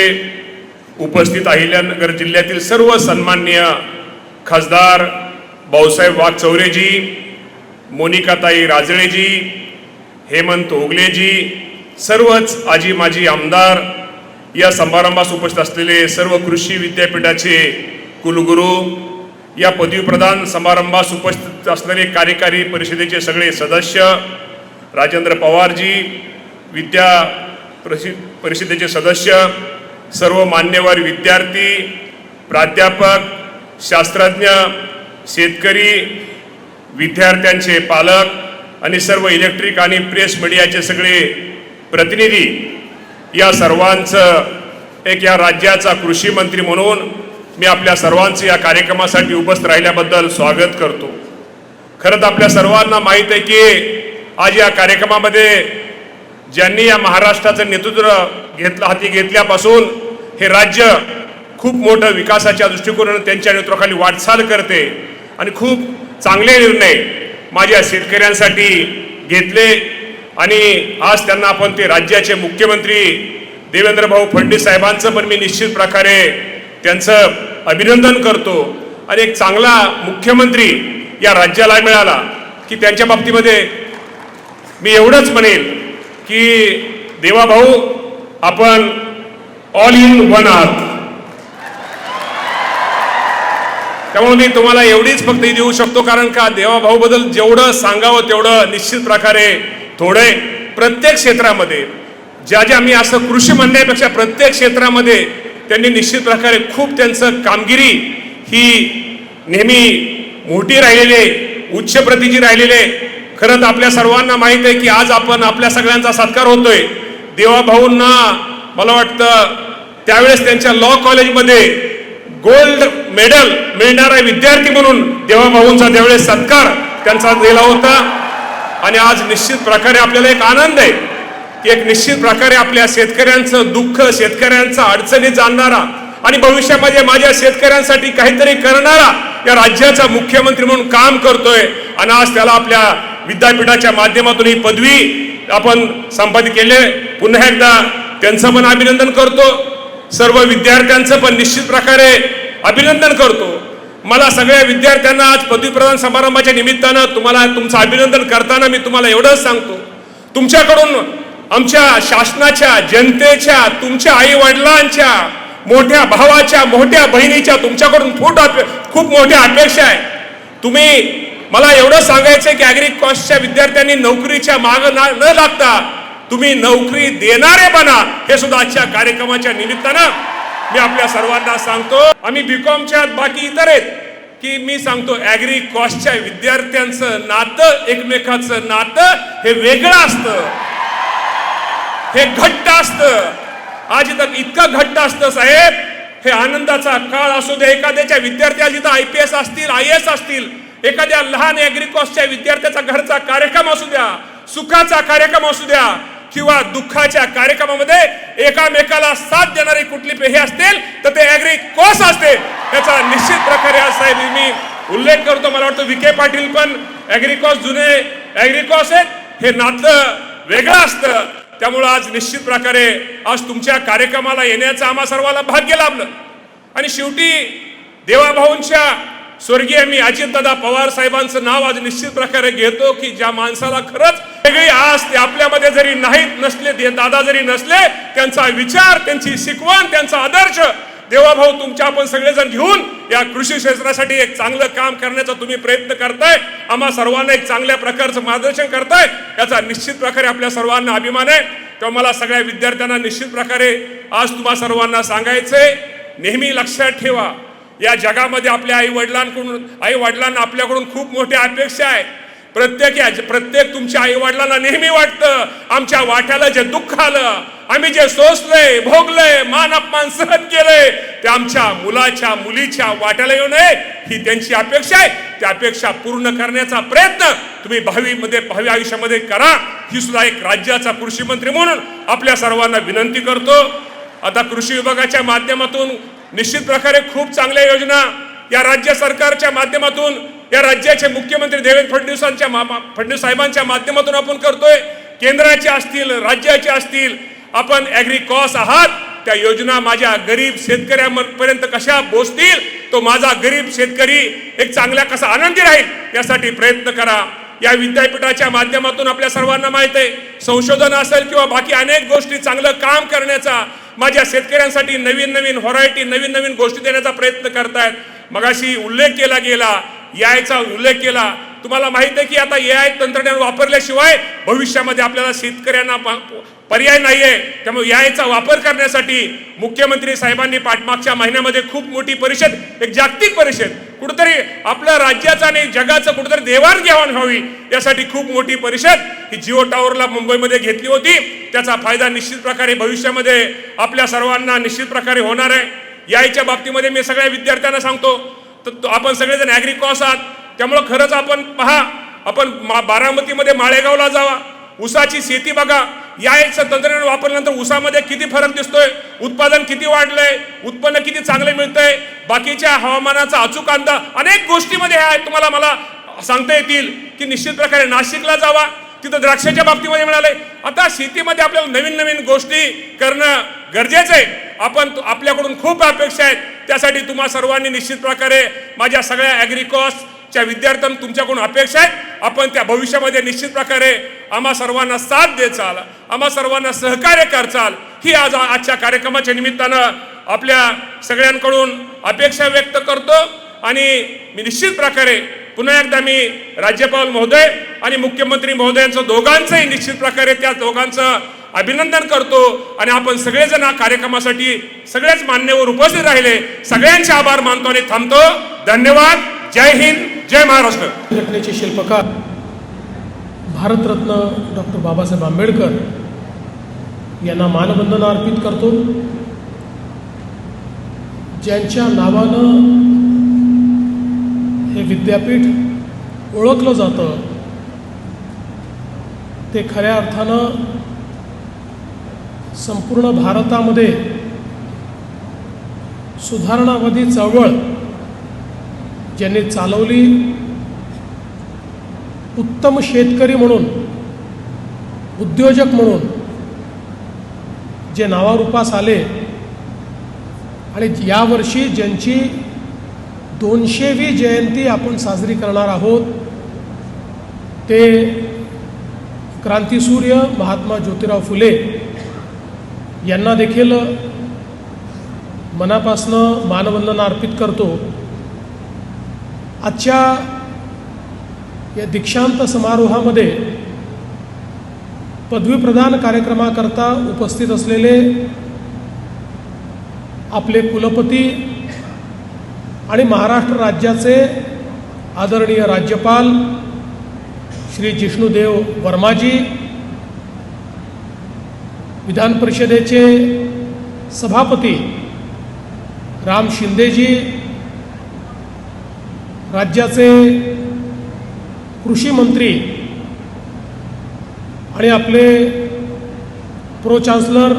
[SPEAKER 8] उपस्थित अहिल्यानगर जिल्ह्यातील सर्व सन्माननीय खासदार भाऊसाहेब वाघचौरेजी, मोनिकाताई राजळेजी, हेमंत ओगलेजी, सर्वच आजी माजी आमदार, या समारंभास उपस्थित असलेले सर्व कृषी विद्यापीठाचे कुलगुरू, या पदवी प्रदान समारंभास उपस्थित असलेले कार्यकारी परिषदेचे सगळे सदस्य, राजेंद्र पवारजी, विद्या परिषदेचे सदस्य, सर्व मान्यवर विद्यार्थी, प्राध्यापक, शास्त्रज्ञ, शेतकरी, विद्यार्थ्यांचे पालक आणि सर्व इलेक्ट्रिक आणि प्रेस मीडियाचे सगळे प्रतिनिधी, या सर्वांचं एक या राज्याचा कृषी मंत्री म्हणून मी आपल्या सर्वांचं या कार्यक्रमासाठी उपस्थित राहिल्याबद्दल स्वागत करतो। खरं तर आपल्या सर्वांना माहीत आहे की आज या कार्यक्रमामध्ये ज्यांनी या महाराष्ट्राचं नेतृत्व हाती घेतल्यापासून हे राज्य खूप मोठं विकासाच्या दृष्टिकोनाने त्यांच्या नेतृत्वाखाली वाटचाल करते आणि खूप चांगले निर्णय माझ्या शेतकऱ्यांसाठी घेतले आणि आज त्यांना आपण ते राज्याचे मुख्यमंत्री देवेंद्र भाऊ फडणवीस साहेबांचं पण मी निश्चित प्रकारे त्यांचं अभिनंदन करतो आणि एक चांगला मुख्यमंत्री या राज्याला मिळाला की त्यांच्या बाबतीमध्ये मी एवढंच म्हणेल की देवा भाऊ आपण ऑल इन वन आहात। त्यामुळे मी तुम्हाला एवढीच फक्त देऊ शकतो, कारण का देवा भाऊ बद्दल जेवढं सांगावं तेवढं निश्चित प्रकारे थोडे। प्रत्येक क्षेत्रामध्ये ज्या मी असं कृषी म्हणण्यापेक्षा प्रत्येक क्षेत्रामध्ये त्यांनी निश्चित प्रकारे खूप त्यांचं कामगिरी ही नेहमी मोठी राहिलेली, उच्च प्रतीची राहिलेली। खरं तर आपल्या सर्वांना माहित आहे की आज आपण आपल्या सगळ्यांचा सत्कार होतोय। देवा भाऊंना मला वाटतं त्यावेळेस त्यांच्या लॉ कॉलेजमध्ये गोल्ड मेडल मिळणारा विद्यार्थी म्हणून देवा भाऊंचा त्यावेळेस सत्कार त्यांचा दिला होता आणि आज निश्चित प्रकारे आपल्याला एक आनंद आहे की एक निश्चित प्रकारे आपल्या शेतकऱ्यांचं दुःख, शेतकऱ्यांचा अडचणी जाणणारा आणि भविष्यामध्ये माझ्या शेतकऱ्यांसाठी काहीतरी करणारा या राज्याचा मुख्यमंत्री म्हणून काम करतोय आणि आज त्याला आपल्या विद्यापीठाच्या माध्यमातून ही पदवी आपण संपादित केली। पुन्हा एकदा त्यांचं पण अभिनंदन करतो, सर्व विद्यार्थ्यांचं पण निश्चित प्रकारे अभिनंदन करतो। मला सगळ्या विद्यार्थ्यांना आज पदवी प्रदान समारंभाच्या निमित्तानं तुमचं अभिनंदन करताना मी तुम्हाला एवढंच सांगतो, तुमच्याकडून आमच्या शासनाच्या, जनतेच्या, तुमच्या आई वडिलांच्या, मोठ्या भावाच्या, मोठ्या बहिणीच्या तुमच्याकडून खूप मोठ्या अपेक्षा आहे। तुम्ही मला एवढं सांगायचं की ॲग्रिकॉस्टच्या विद्यार्थ्यांनी नोकरीच्या मागं न लागता तुम्ही नोकरी देणारे बना, हे सुद्धा आजच्या कार्यक्रमाच्या निमित्तानं मी आपल्या सर्वांना सांगतो। आम्ही बीकॉमच्या बाकी इतर आहेत
[SPEAKER 11] की मी सांगतो ॲग्री कॉस्टच्या विद्यार्थ्यांचं नातं, एकमेकाचं नातं हे वेगळं असतं, हे घट्ट असतं. आज इथं इतकं घट्ट असतं साहेब, हे आनंदाचा काळ असू दे. एखाद्याच्या विद्यार्थ्याला जिथं IPS असतील, IAS असतील, एखाद्या लहान ॲग्री कॉस्टच्या विद्यार्थ्याचा घरचा कार्यक्रम असू द्या, सुखाचा कार्यक्रम असू द्या किंवा दुःखाच्या कार्यक्रमामध्ये एकामेकाला साथ देणारी कुठली हे असतील तर ते ॲग्री कॉस्ट असते. त्याचा निश्चित प्रकारे आज साहेब मी उल्लेख करतो. मला वाटतं विखे पाटील पण ॲग्री कॉस्ट जुने ॲग्री कॉस्ट आहेत, हे नातं वेगळं असतं. त्यामुळं आज निश्चित प्रकारे आज तुमच्या कार्यक्रमाला येण्याचं आम्हा सर्वांना भाग्य लाभलं. आणि शेवटी देवाभाऊंच्या स्वर्गीय मी अजितदादा पवार साहेबांचं नाव आज निश्चित प्रकारे घेतो की ज्या माणसाला खरंच वेगळी आस ते आपल्यामध्ये जरी नाहीत नसले, दादा जरी नसले, त्यांचा विचार, त्यांची शिकवण, त्यांचा आदर्श देवाभाऊ तुमच्या आपण सगळेजण घेऊन या कृषी क्षेत्रासाठी एक चांगलं काम करण्याचा तुम्ही प्रयत्न करताय. आम्हा सर्वांना एक चांगल्या प्रकारचं मार्गदर्शन करताय, याचा निश्चित प्रकारे आपल्या सर्वांना अभिमान आहे. तेव्हा मला सगळ्या विद्यार्थ्यांना निश्चित प्रकारे आज तुम्हा सर्वांना सांगायचंय, नेहमी लक्षात ठेवा या जगामध्ये आपल्या आई वडिलांना आपल्याकडून खूप मोठ्या अपेक्षा आहेत. प्रत्येक तुमच्या आई वडिलांना नेहमी वाटतं आमच्या वाट्याला जे दुःख आलं, आम्ही जे सोसलंय, भोगलंय, मान अपमान सहन केलंय, ते आमच्या मुलाच्या मुलीच्या वाट्याला येऊ नये ही त्यांची अपेक्षा आहे. त्या अपेक्षा पूर्ण करण्याचा प्रयत्न तुम्ही भावी आयुष्यामध्ये करा, ही सुद्धा एक राज्याचा कृषी मंत्री म्हणून आपल्या सर्वांना विनंती करतो. आता कृषी विभागाच्या माध्यमातून निश्चित प्रकारे खूप चांगल्या योजना या राज्य सरकारच्या माध्यमातून, या राज्याचे मुख्यमंत्री देवेंद्र फडणवीस साहेबांच्या माध्यमातून आपण करतोय. केंद्राचे असतील, राज्याचे असतील, आपण ॲग्री कॉस्ट आहात. त्या योजना माझ्या गरीब शेतकऱ्यांपर्यंत कशा पोहोचतील, तो माझा गरीब शेतकरी एक चांगला कसा आनंदी राहील यासाठी प्रयत्न करा. या विद्यापीठाच्या माध्यमातून आपल्या सर्वांना माहित आहे, संशोधन असेल किंवा बाकी अनेक गोष्टी चांगलं काम करण्याचा, माझ्या शेतकऱ्यांसाठी नवीन व्हरायटी, नवीन गोष्टी देण्याचा प्रयत्न करतायत. मगाशी उल्लेख केला गेला, यायचा उल्लेख केला. तुम्हाला माहित आहे की आता AI तंत्रज्ञान वापरल्याशिवाय भविष्यामध्ये आपल्याला शेतकऱ्यांना पर्याय नाहीये. त्यामुळे याचा वापर करण्यासाठी मुख्यमंत्री साहेबांनी पाठमागच्या महिन्यामध्ये खूप मोठी परिषद, एक जागतिक परिषद, कुठेतरी आपल्या राज्याचा आणि जगाचं कुठेतरी देवाणघेवाण व्हावी यासाठी खूप मोठी परिषद ही जिओ टावरला मुंबईमध्ये घेतली होती. त्याचा फायदा निश्चित प्रकारे भविष्यामध्ये आपल्या सर्वांना निश्चित प्रकारे होणार आहे. याच्या बाबतीमध्ये मी सगळ्या विद्यार्थ्यांना सांगतो, तर आपण सगळेजण ॲग्री कॉस्ट आहात. त्यामुळं खरंच आपण पहा, आपण बारामतीमध्ये माळेगावला जावा, ऊसाची शेती बघा. याचं तंत्रज्ञान वापरल्यानंतर ऊसामध्ये किती फरक दिसतोय, उत्पादन किती वाढलंय, उत्पन्न किती चांगलं मिळतंय, बाकीच्या हवामानाचा अचूक अंदाज, अनेक गोष्टीमध्ये आहे तुम्हाला मला सांगता येतील. की निश्चित प्रकारे नाशिकला जावा, तिथं द्राक्षाच्या बाबतीमध्ये मिळालंय. आता शेतीमध्ये आपल्याला नवीन गोष्टी करणं गरजेचं आहे. आपल्याकडून खूप अपेक्षा आहेत. त्यासाठी तुम्हा सर्वांनी निश्चित प्रकारे माझ्या सगळ्या ॲग्री कॉस्टच्या विद्यार्थ्यांना तुमच्याकडून अपेक्षा आहेत. आपण त्या भविष्यामध्ये निश्चित प्रकारे आम्हा सर्वांना साथ द्याल, आम्हा सर्वांना सहकार्य करचाल, ही आजच्या कार्यक्रमाच्या निमित्तानं आपल्या सगळ्यांकडून अपेक्षा व्यक्त करतो. आणि मी निश्चित प्रकारे पुन्हा एकदा मी राज्यपाल महोदय आणि मुख्यमंत्री महोदयांचं दोघांचंही निश्चित प्रकारे त्या दोघांचं अभिनंदन करतो. आणि आपण सगळेजण कार्यक्रमासाठी सगळेच मान्यवर उपस्थित राहिले, सगळ्यांचे आभार मानतो आणि थांबतो. धन्यवाद. जय हिंद, जय महाराष्ट्र.
[SPEAKER 12] घटनेचे शिल्पकार भारतरत्न डॉक्टर बाबासाहेब आंबेडकर यांना मानवंदना अर्पित करतो. ज्यांच्या नावानं हे विद्यापीठ ओळखलं जातं ते खऱ्या अर्थानं संपूर्ण भारतामध्ये सुधारणावादी चळवळ ज्यांनी चालवली, उत्तम शेतकरी म्हणून, उद्योजक म्हणून जे नावारूपास आले आणि यावर्षी ज्यांची 200वी जयंती आपण साजरी करणार आहोत ते क्रांतीसूर्य महात्मा ज्योतिराव फुले यांना देखील मनापासनं मानवंदना अर्पित करतो. आजच्या या दीक्षांत समारोहामध्ये पदवी प्रदान कार्यक्रमाकरता उपस्थित असलेले आपले कुलपती आणि महाराष्ट्र राज्याचे आदरणीय राज्यपाल श्री जिष्णुदेव वर्माजी, विधान परिषदेचे सभापती राम शिंदेजी, राज्याचे कृषी मंत्री आणि आपले प्रो चान्सलर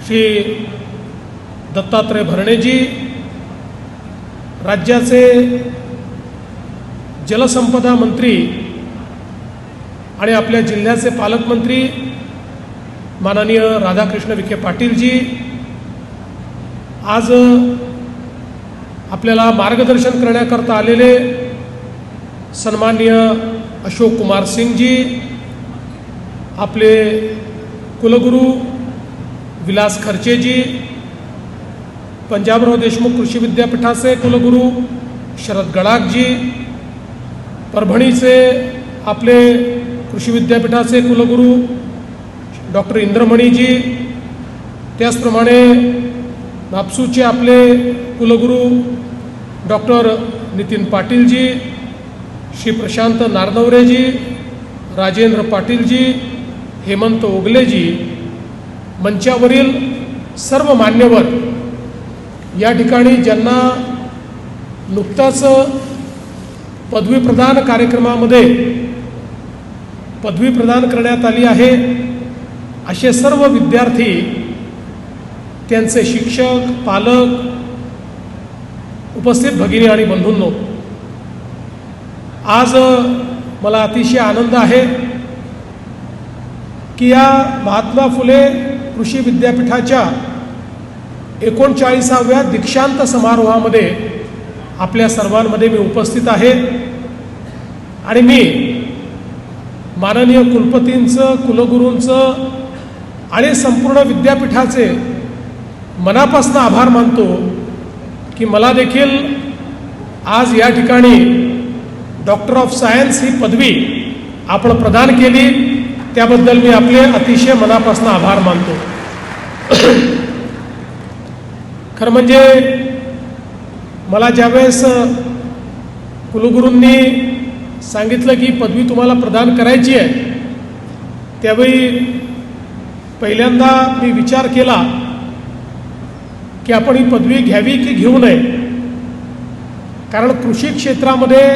[SPEAKER 12] श्री दत्तात्रय भरणेजी, राज्याचे जलसंपदा मंत्री आणि आपल्या जिल्ह्याचे पालकमंत्री माननीय राधाकृष्ण विखे पाटीलजी, आज आपल्याला मार्गदर्शन करण्याकरता आलेले सन्माननीय अशोक कुमार सिंगजी, आपले कुलगुरू विलास खर्चेजी, पंजाबराव देशमुख कृषी विद्यापीठाचे कुलगुरू शरद गडाखजी, परभणीचे आपले कृषी विद्यापीठाचे कुलगुरू डॉक्टर इंद्रमणीजी, त्याचप्रमाणे नापसूचे आपले कुलगुरू डॉक्टर नितीन पाटीलजी, श्री प्रशांत नारनवरेजी, राजेंद्र पाटीलजी, हेमंत ओगलेजी, मंचावरील सर्व मान्यवर, या ठिकाणी ज्यांना नुकताच पदवी प्रदान कार्यक्रमामध्ये पदवी प्रदान करण्यात आली आहे, असे सर्व विद्यार्थी, त्यांचे शिक्षक, पालक, उपस्थित भगिनी आणि बंधूंनो, आज मला अतिशय आनंद आहे की या महात्मा फुले कृषी विद्यापीठाच्या 39व्या दीक्षांत समारोहामध्ये आपल्या सर्वांमध्ये मी उपस्थित आहे आणि मी माननीय कुलपतींचं, कुलगुरूंचं आणि संपूर्ण विद्यापीठाचे मनापासून आभार मानतो की मला देखील आज या ठिकाणी डॉक्टर ऑफ सायन्स ही पदवी आपण प्रदान केली, त्याबद्दल मी आपले अतिशय मनापासून आभार मानतो. खरं म्हणजे मला ज्यावेळेस कुलगुरूंनी सांगितलं की पदवी तुम्हाला प्रदान करायची आहे, त्यावेळी पहिल्यांदा मी विचार केला की आपण ही पदवी घ्यावी की घेऊ नये, कारण कृषी क्षेत्रामध्ये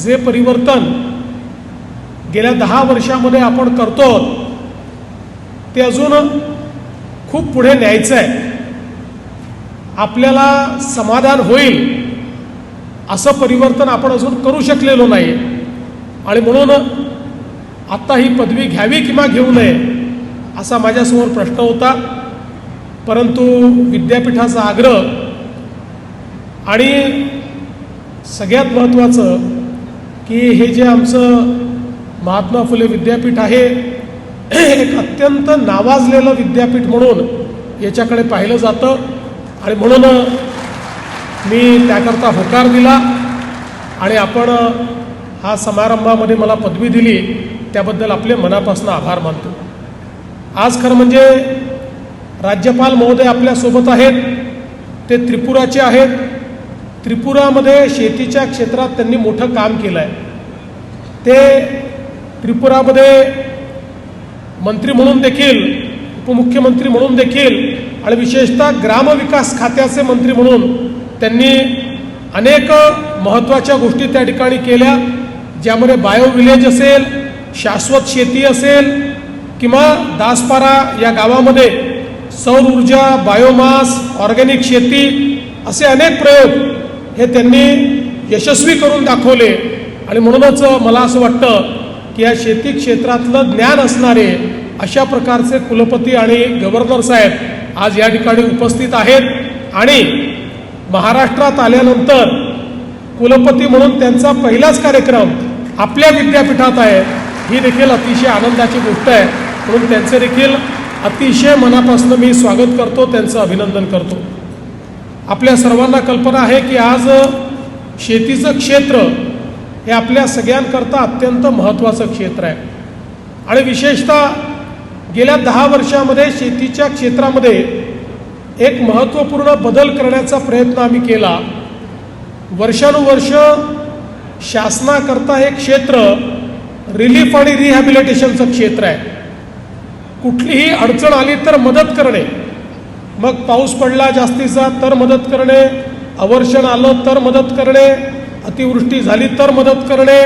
[SPEAKER 12] जे परिवर्तन गेल्या 10 वर्षामध्ये आपण करतो ते अजून खूप पुढे न्यायचं आहे. आपल्याला समाधान होईल असं परिवर्तन आपण अजून करू शकलेलो नाही आणि म्हणून आत्ता ही पदवी घ्यावी किंवा घेऊ नये असा माझ्यासमोर प्रश्न होता. परंतु विद्यापीठाचा आग्रह आणि सगळ्यात महत्त्वाचं की हे जे आमचं महात्मा फुले विद्यापीठ आहे, एक अत्यंत नावाजलेलं विद्यापीठ म्हणून याच्याकडे पाहिलं जातं आणि म्हणून मी त्याकरता होकार दिला आणि आपण हा समारंभामध्ये मला पदवी दिली त्याबद्दल आपले मनापासून आभार मानतो. आज खरं म्हणजे राज्यपाल महोदय आपल्यासोबत आहेत, ते त्रिपुराचे आहेत. त्रिपुरामध्ये शेतीच्या क्षेत्रात त्यांनी मोठं काम केलं आहे. ते त्रिपुरामध्ये मंत्री म्हणून देखील, उपमुख्यमंत्री म्हणून देखील आणि विशेषतः ग्रामविकास खात्याचे मंत्री म्हणून त्यांनी अनेक महत्त्वाच्या गोष्टी त्या ठिकाणी केल्या, ज्यामध्ये बायो विलेज असेल, शाश्वत शेती असेल किंवा दासपारा या गावामध्ये सौर ऊर्जा, बायोमास, ऑर्गॅनिक शेती असे अनेक प्रयोग हे त्यांनी यशस्वी करून दाखवले. आणि म्हणूनच मला असं वाटतं की या शेती क्षेत्रातलं ज्ञान असणारे अशा प्रकारचे कुलपती आणि गव्हर्नर साहेब आज या ठिकाणी उपस्थित आहेत आणि महाराष्ट्रात आल्यानंतर कुलपती म्हणून त्यांचा पहिलाच कार्यक्रम आपल्या विद्यापीठात आहे, ही देखील अतिशय आनंदाची गोष्ट आहे. म्हणून त्यांचे देखील अतिशय मनापासून मी स्वागत करतो, त्यांचं अभिनंदन करतो. आपल्या सर्वांना कल्पना आहे की आज शेतीचं क्षेत्र हे आपल्या सगळ्यांकरता अत्यंत महत्त्वाचं क्षेत्र आहे आणि विशेषतः गेल्या 10 वर्षामध्ये शेतीच्या क्षेत्रामध्ये एक महत्त्वपूर्ण बदल करण्याचा प्रयत्न आम्ही केला वर्षानुवर्ष शासनाकरता हे क्षेत्र रिलीफ आणि रिहॅबिलिटेशनचं क्षेत्र आहे. कुठलीही अडचण आली तर मदत करणे, मग पाऊस पडला जास्तीचा तर मदत करणे, अवर्षण आलं तर मदत करणे, अतिवृष्टी झाली तर मदत करणे,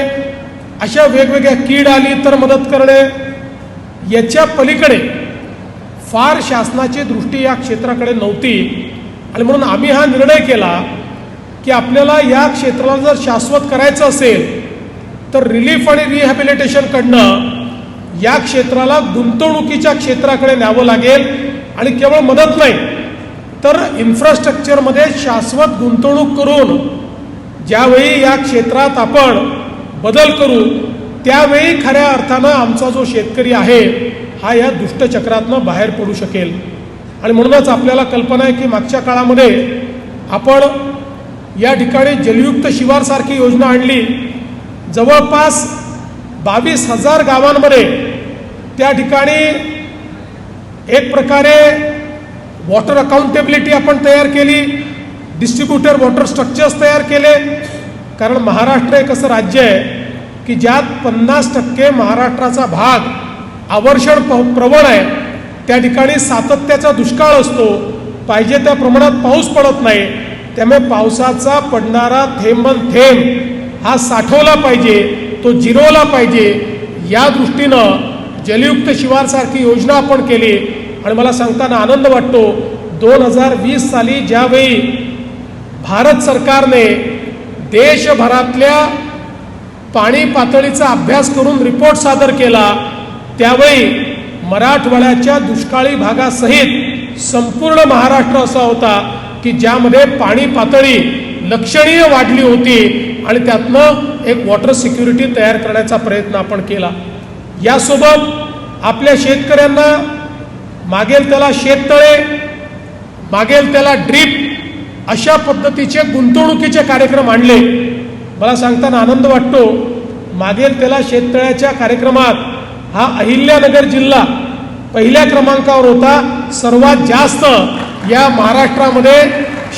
[SPEAKER 12] अशा वेगवेगळ्या कीड आली तर मदत करणे, याच्या पलीकडे फार शासनाची दृष्टी या क्षेत्राकडे नव्हती. आणि म्हणून आम्ही हा निर्णय केला की आपल्याला या क्षेत्राला जर शाश्वत करायचं असेल तर रिलीफ आणि रिहॅबिलिटेशनकडनं या क्षेत्राला गुंतवणुकीच्या क्षेत्राकडे न्यावं लागेल. आणि केवळ मदत नाही तर इन्फ्रास्ट्रक्चरमध्ये शाश्वत गुंतवणूक करून ज्यावेळी या क्षेत्रात आपण बदल करू त्यावेळी खऱ्या अर्थानं आमचा जो शेतकरी आहे हा या दुष्टचक्रातनं बाहेर पडू शकेल. आणि म्हणूनच आपल्याला कल्पना आहे की मागच्या काळामध्ये आपण या ठिकाणी जलयुक्त शिवारसारखी योजना आणली. जवळपास 22,000 गावांमध्ये त्या ठिकाणी एक प्रकारे वॉटर अकाउंटेबिलिटी आपण तयार केली, डिस्ट्रीब्युटर वॉटर स्ट्रक्चर्स तयार केले. कारण महाराष्ट्र एक असं राज्य आहे की ज्यात 50% महाराष्ट्राचा भाग आवर्षण प्रवण आहे. त्या ठिकाणी सातत्याचा दुष्काळ असतो, पाहिजे त्या प्रमाणात पाऊस पडत नाही. त्यामुळे पावसाचा पडणारा थेंबन थेंब हा साठवला पाहिजे, तो जिरवला पाहिजे. या दृष्टीनं जलयुक्त शिवारसारखी योजना आपण केली. आणि मला सांगताना आनंद वाटतो 2020 साली ज्यावेळी भारत सरकारने देशभरातल्या पाणी पातळीचा अभ्यास करून रिपोर्ट सादर केला त्यावेळी मराठवाड्याच्या दुष्काळी भागासहित संपूर्ण महाराष्ट्र असा होता की ज्यामध्ये पाणी पातळी लक्षणीय वाढली होती. आणि त्यातनं एक वॉटर सिक्युरिटी तयार करण्याचा प्रयत्न आपण केला. यासोबत आपल्या शेतकऱ्यांना मागेल त्याला शेततळे, मागेल त्याला ड्रीप अशा पद्धतीचे गुंतवणुकीचे कार्यक्रम आणले. मला सांगताना आनंद वाटतो मागेल त्याला शेततळ्याच्या कार्यक्रमात हा अहिल्यानगर जिल्हा पहिल्या क्रमांकावर होता. सर्वात जास्त या महाराष्ट्रामध्ये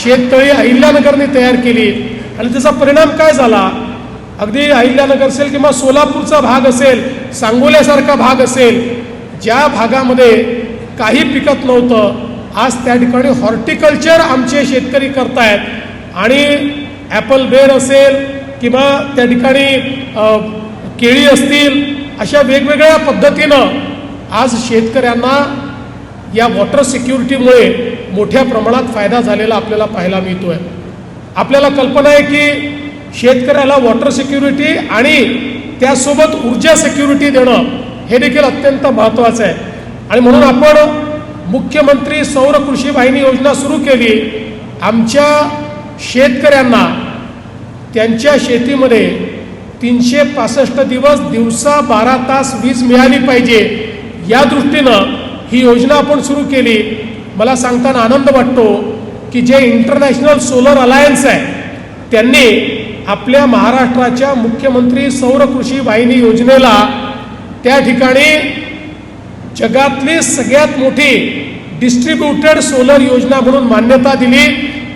[SPEAKER 12] शेततळी अहिल्यानगरने तयार केली. आणि त्याचा परिणाम काय झाला, अगदी अहिल्यानगर असेल किंवा सोलापूरचा भाग असेल, सांगोल्यासारखा भाग असेल, ज्या भागामध्ये काही पिकत नव्हतं आज त्या ठिकाणी हॉर्टिकल्चर आमचे शेतकरी करतायत. आणि ॲपल बेर असेल किंवा त्या ठिकाणी केळी असतील, अशा वेगवेगळ्या पद्धतीनं आज शेतकऱ्यांना या वॉटर सिक्युरिटीमुळे मोठ्या प्रमाणात फायदा झालेला आपल्याला पाहायला मिळतोय. आपल्याला कल्पना आहे की शेतकऱ्याला वॉटर सिक्युरिटी आणि त्यासोबत ऊर्जा सिक्युरिटी देणं हे देखील अत्यंत महत्त्वाचं आहे. आणि म्हणून आपण मुख्यमंत्री सौर कृषी वाहिनी योजना सुरू केली. आमच्या शेतकऱ्यांना त्यांच्या शेतीमध्ये 365 दिवस दिवसा 12 तास वीज मिळाली पाहिजे या दृष्टीनं ही योजना आपण सुरू केली. मला सांगताना आनंद वाटतो की जे इंटरनॅशनल सोलर अलायन्स आहे त्यांनी आपल्या महाराष्ट्राच्या मुख्यमंत्री सौर कृषी वाहिनी योजनेला त्या ठिकाणी जगातली सगळ्यात मोठी डिस्ट्रीब्युटेड सोलर योजना म्हणून मान्यता दिली.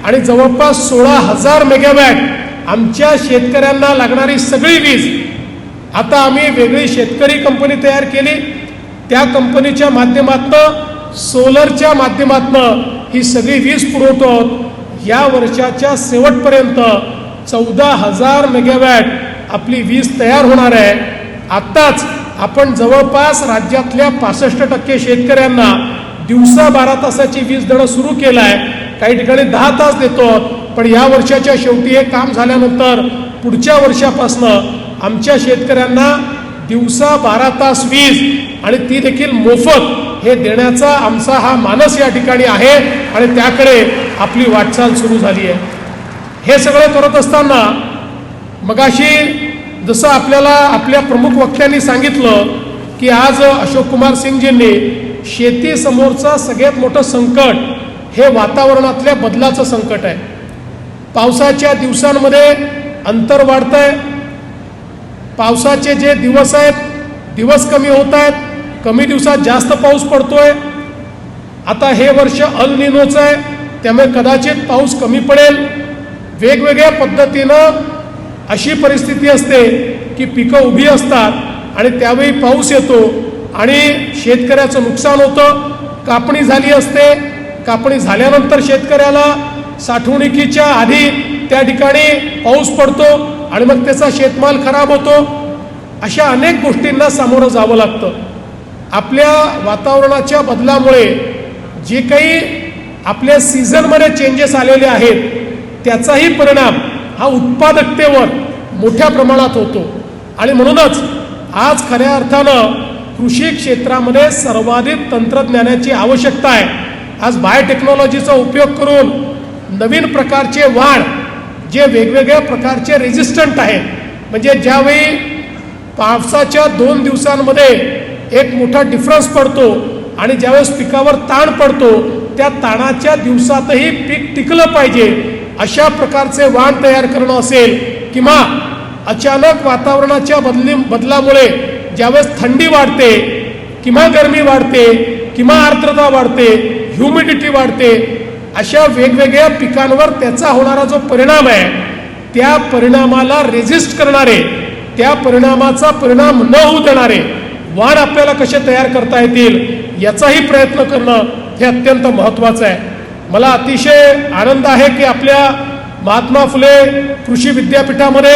[SPEAKER 12] आणि जवळपास 16,000 मेगावॅट आमच्या शेतकऱ्यांना लागणारी सगळी वीज आता आम्ही वेगळी शेतकरी कंपनी तयार केली. त्या कंपनीच्या माध्यमातून सोलरच्या माध्यमातून ही सगळी वीज पुरवतो. या वर्षाच्या शेवटपर्यंत 14,000 मेगावॅट आपली वीज तयार होणार आहे. आत्ताच आपण जवळपास राज्यातल्या 65% शेतकऱ्यांना दिवसा 12 तासाची वीज देणं सुरू केलं आहे. काही ठिकाणी 10 तास देतो. पण या वर्षाच्या शेवटी हे काम झाल्यानंतर पुढच्या वर्षापासनं आमच्या शेतकऱ्यांना दिवसा 12 तास वीज आणि ती देखील मोफत हे देण्याचा आमचा हा मानस या ठिकाणी आहे. आणि त्याकडे आपली वाटचाल सुरू झाली आहे. हे सगळं करत असताना मगाशी जसं आपल्याला आपल्या प्रमुख वक्त्यांनी सांगितलं की आज अशोक कुमार सिंगजींनी शेतीसमोरचं सगळ्यात मोठं संकट हे वातावरणातल्या बदलाचं संकट आहे. पावसाच्या दिवसांमध्ये अंतर वाढतं आहे. पावसाचे जे दिवस आहेत दिवस कमी होत आहेत. कमी दिवसात जास्त पाऊस पडतोय. आता हे वर्ष अल निनोचं आहे त्यामुळे कदाचित पाऊस कमी पडेल. वेगवेगळ्या पद्धतीनं अशी परिस्थिती असते की पिकं उभी असतात आणि त्यावेळी पाऊस येतो आणि शेतकऱ्याचं नुकसान होतं. कापणी झाली असते, कापणी झाल्यानंतर शेतकऱ्याला साठवणुकीच्या आधी त्या ठिकाणी पाऊस पडतो आणि मग त्याचा शेतमाल खराब होतो. अशा अनेक गोष्टींना सामोरं जावं लागतं. आपल्या वातावरणाच्या बदलामुळे जे काही आपल्या सीझनमध्ये चेंजेस आलेले आहेत त्याचाही परिणाम हा उत्पादकतेवर मोठ्या प्रमाणात होतो. आणि म्हणूनच आज खऱ्या अर्थानं कृषी क्षेत्रामध्ये सर्वाधिक तंत्रज्ञानाची आवश्यकता आहे. आज बायोटेक्नॉलॉजीचा उपयोग करून नवीन प्रकारचे वाण जे वेगवेगळ्या प्रकारचे रेजिस्टंट आहेत, म्हणजे ज्यावेळी पावसाच्या 2 दिवसांमध्ये एक मोठा डिफरन्स पडतो आणि ज्यावेळेस पिकावर ताण पडतो त्या ताणाच्या दिवसातही पीक टिकलं पाहिजे अशा प्रकारचे वाण तयार करणं असेल, किंवा अचानक वातावरणाच्या बदलामुळे ज्यावेळेस थंडी वाढते किंवा गरमी वाढते किंवा आर्द्रता वाढते, ह्युमिडिटी वाढते, अशा वेगवेगळ्या पिकांवर त्याचा होणारा जो परिणाम आहे त्या परिणामाला रेजिस्ट करणारे, त्या परिणामाचा परिणाम न होऊ देणारे वाण आपल्याला कसे तयार करता येतील याचाही प्रयत्न करणं हे अत्यंत महत्त्वाचं आहे. मला अतिशय आनंद आहे की आपल्या महात्मा फुले कृषी विद्यापीठामध्ये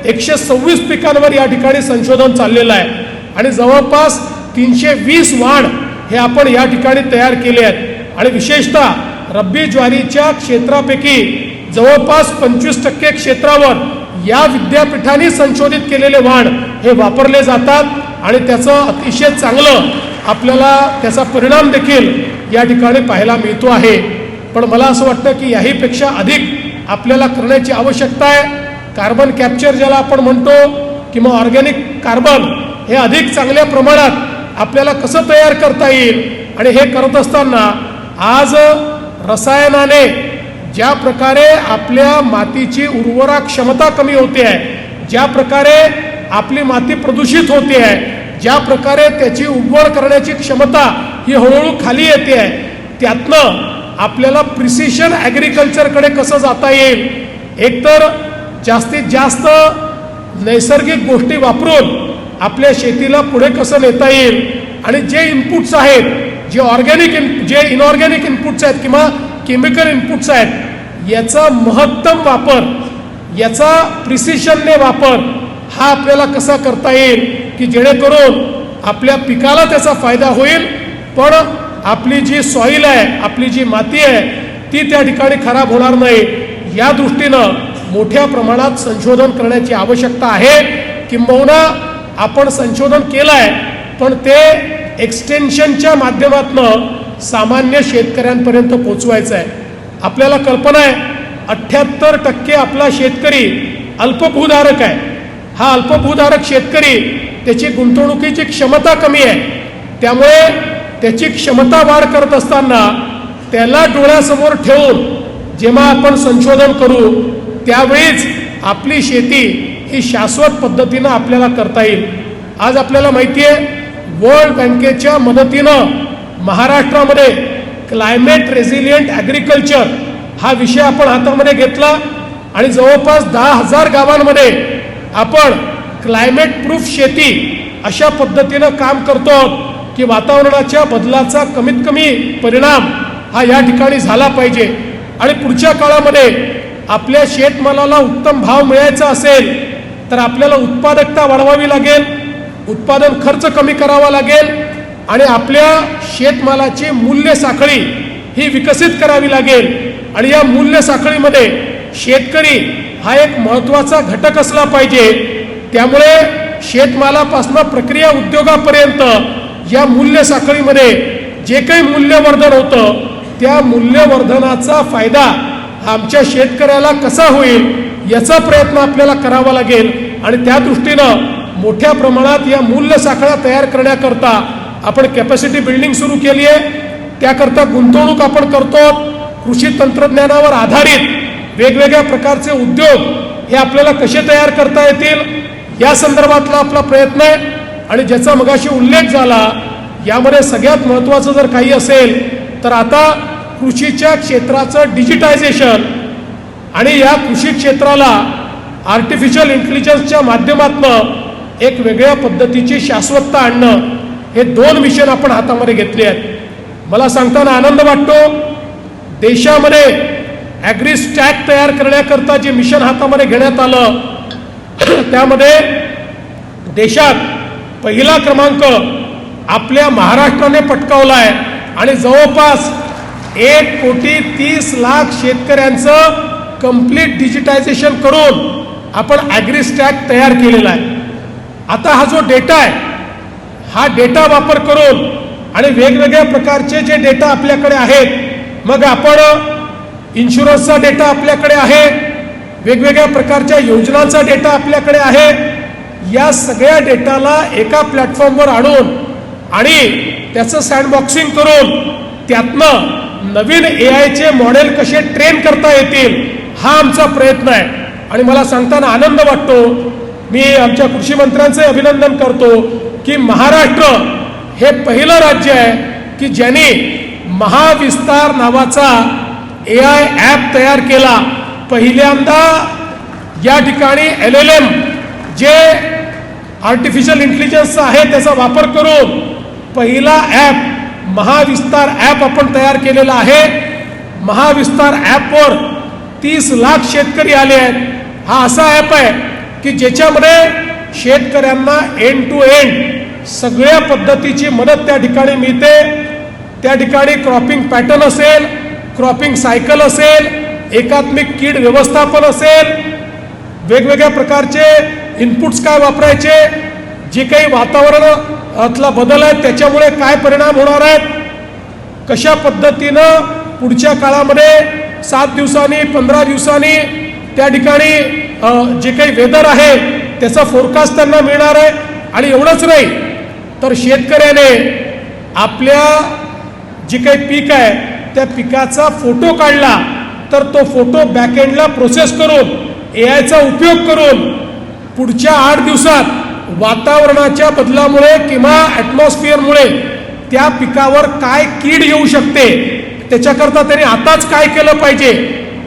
[SPEAKER 12] 126 पिकांवर या ठिकाणी संशोधन चाललेलं आहे आणि जवळपास 320 वाण हे आपण या ठिकाणी तयार केले आहेत. आणि विशेषतः रब्बी ज्वारीच्या क्षेत्रापैकी जवळपास 25% क्षेत्रावर या विद्यापीठाने संशोधित केलेले वाण हे वापरले जातात आणि त्याचं अतिशय चांगलं आपल्याला त्याचा परिणाम देखील या ठिकाणी पाहायला मिळतो आहे. पण मला असं वाटतं की याहीपेक्षा अधिक आपल्याला करण्याची आवश्यकता आहे. कार्बन कॅप्चर ज्याला आपण म्हणतो किंवा ऑर्गॅनिक कार्बन हे अधिक चांगल्या प्रमाणात आपल्याला कसं तयार करता येईल, आणि हे करत असताना आज रसायनाने ज्या प्रकारे आपल्या मातीची उर्वरा क्षमता कमी होते आहे, ज्या प्रकारे आपली माती प्रदूषित होते आहे, ज्या प्रकारे त्याची उगवण करण्याची क्षमता ही हळूहळू खाली येते आहे, त्यातनं आपल्याला प्रिसिशन ॲग्रिकल्चरकडे कसं जाता येईल, एकतर जास्तीत जास्त नैसर्गिक गोष्टी वापरून आपल्या शेतीला पुढे कसं नेता येईल, आणि जे इनपुट्स आहेत, जे जे इनऑर्गॅनिक इनपुट्स आहेत किंवा केमिकल इनपुट्स आहेत, याचा महत्तम वापर, याचा प्रिसिशनने वापर हा आपल्याला कसा करता येईल की जेणेकरून आपल्या पिकाला त्याचा फायदा होईल, पण आपली जी सॉईल आहे, आपली जी माती आहे ती त्या ठिकाणी खराब होणार नाही. या दृष्टीनं मोठ्या प्रमाणात संशोधन करण्याची आवश्यकता आहे. किंबहुना आपण संशोधन केलं आहे पण ते एक्सटेन्शनच्या माध्यमातून सामान्य शेतकऱ्यांपर्यंत पोचवायचं आहे. आपल्याला कल्पना आहे 78% आपला शेतकरी अल्पभूधारक आहे. हा अल्पभूधारक शेतकरी त्याची गुंतवणुकीची क्षमता कमी आहे, त्यामुळे त्याची क्षमता वाढ करत असताना त्याला डोळ्यासमोर ठेवून जेव्हा आपण संशोधन करू त्यावेळीच आपली शेती ही शाश्वत पद्धतीनं आपल्याला करता येईल. आज आपल्याला माहिती आहे वर्ल्ड बँकेच्या मदतीनं महाराष्ट्रामध्ये क्लायमेट रेझिलियंट ॲग्रिकल्चर हा विषय आपण हातामध्ये घेतला आणि जवळपास 10,000 गावांमध्ये आपण क्लायमेट प्रूफ शेती अशा पद्धतीनं काम करतो की वातावरणाच्या बदलाचा कमीत कमी परिणाम हा या ठिकाणी झाला पाहिजे. आणि पुढच्या काळामध्ये आपल्या शेतमालाला उत्तम भाव मिळायचा असेल तर आपल्याला उत्पादकता वाढवावी लागेल, उत्पादन खर्च कमी करावा लागेल आणि आपल्या शेतमालाची मूल्य साखळी ही विकसित करावी लागेल. आणि या मूल्य साखळीमध्ये शेतकरी हा एक महत्त्वाचा घटक असला पाहिजे. त्यामुळे शेतमालापासून प्रक्रिया उद्योगापर्यंत या मूल्य साखळीमध्ये जे काही मूल्यवर्धन होतं त्या मूल्यवर्धनाचा फायदा आमच्या शेतकऱ्याला कसा होईल याचा प्रयत्न आपल्याला करावा लागेल. आणि त्या दृष्टीनं मोठ्या प्रमाणात या मूल्य साखळ्या तयार करण्याकरता आपण कॅपॅसिटी बिल्डिंग सुरू केली आहे. त्याकरता गुंतवणूक आपण करतो. कृषी तंत्रज्ञानावर आधारित वेगवेगळ्या प्रकारचे उद्योग हे आपल्याला कसे तयार करता येतील या संदर्भातला आपला प्रयत्न आहे. आणि ज्याचा मगाशी उल्लेख झाला यामध्ये सगळ्यात महत्त्वाचं जर काही असेल तर आता कृषीच्या क्षेत्राचं डिजिटायझेशन आणि या कृषी क्षेत्राला आर्टिफिशियल इंटेलिजन्सच्या माध्यमातून एक वेगळ्या पद्धतीची शाश्वतता आणणं, हे 2 मिशन आपण हातामध्ये घेतले आहेत. मला सांगताना आनंद वाटतो, देशामध्ये ॲग्री स्टॅक तयार करण्याकरता जे मिशन हातामध्ये घेण्यात आलं त्यामध्ये देशात पहिला क्रमांक आपल्या महाराष्ट्राने पटकावला आहे आणि जवळपास 1,30,00,000 शेतकऱ्यांचं कंप्लीट डिजिटायझेशन करून आपण ॲग्री स्टॅक तयार केलेला आहे. आता हा जो डेटा आहे, हा डेटा वापर करून आणि वेगवेगळ्या प्रकारचे जे डेटा आपल्याकडे आहेत, मग आपण इन्शुरन्सचा डेटा आपल्याकडे आहे, वेगवेगळ्या प्रकारच्या योजनांचा डेटा आपल्याकडे आहे, या सगळ्या डेटाला एका प्लॅटफॉर्मवर आणून आणि त्याचं सँडबॉक्सिंग करून त्यातनं नवीन AIचे मॉडेल कसे ट्रेन करता येतील, हा आमचा प्रयत्न आहे. आणि मला सांगताना आनंद वाटतो, मी आमच्या कृषी मंत्र्यांचे अभिनंदन करतो की महाराष्ट्र हे पहिलं राज्य आहे की ज्यांनी महाविस्तार नावाचा AI ॲप तयार केला. पहिल्यांदा या ठिकाणी LLM जे आर्टिफिशियल इंटेलिजन्स आहे त्याचा वापर करून पहिला ॲप महाविस्तार ॲप आपण तयार केलेला आहे. महाविस्तार ॲपवर 30,00,000 शेतकरी आले आहेत. हा असा ॲप आहे की ज्याच्यामध्ये शेतकऱ्यांना एंड टू एंड सगळ्या पद्धतीची मदत त्या ठिकाणी मिळते. त्या ठिकाणी क्रॉपिंग पॅटर्न असेल, क्रॉपिंग सायकल असेल, एकात्मिक कीड व्यवस्थापन असेल, वेगवेगळ्या प्रकारचे इनपुट्स काय वापरायचे, जे काही वातावरणातला बदल आहे त्याच्यामुळे काय परिणाम होणार आहेत, कशा पद्धतीनं पुढच्या काळामध्ये 7 दिवसांनी 15 दिवसांनी त्या ठिकाणी जे काही वेदर आहे त्याचा फोरकास्ट त्यांना मिळणार आहे. आणि एवढंच नाही तर शेतकऱ्याने आपल्या जे काही पीक आहे त्या पिकाचा फोटो काढला तर तो फोटो बॅकएंडला प्रोसेस करून AIचा उपयोग करून पुढच्या 8 दिवसात वातावरणाच्या बदलामुळे किंवा ॲटमॉस्फिअरमुळे त्या पिकावर काय कीड येऊ शकते, त्याच्याकरता त्यांनी आताच काय केलं पाहिजे,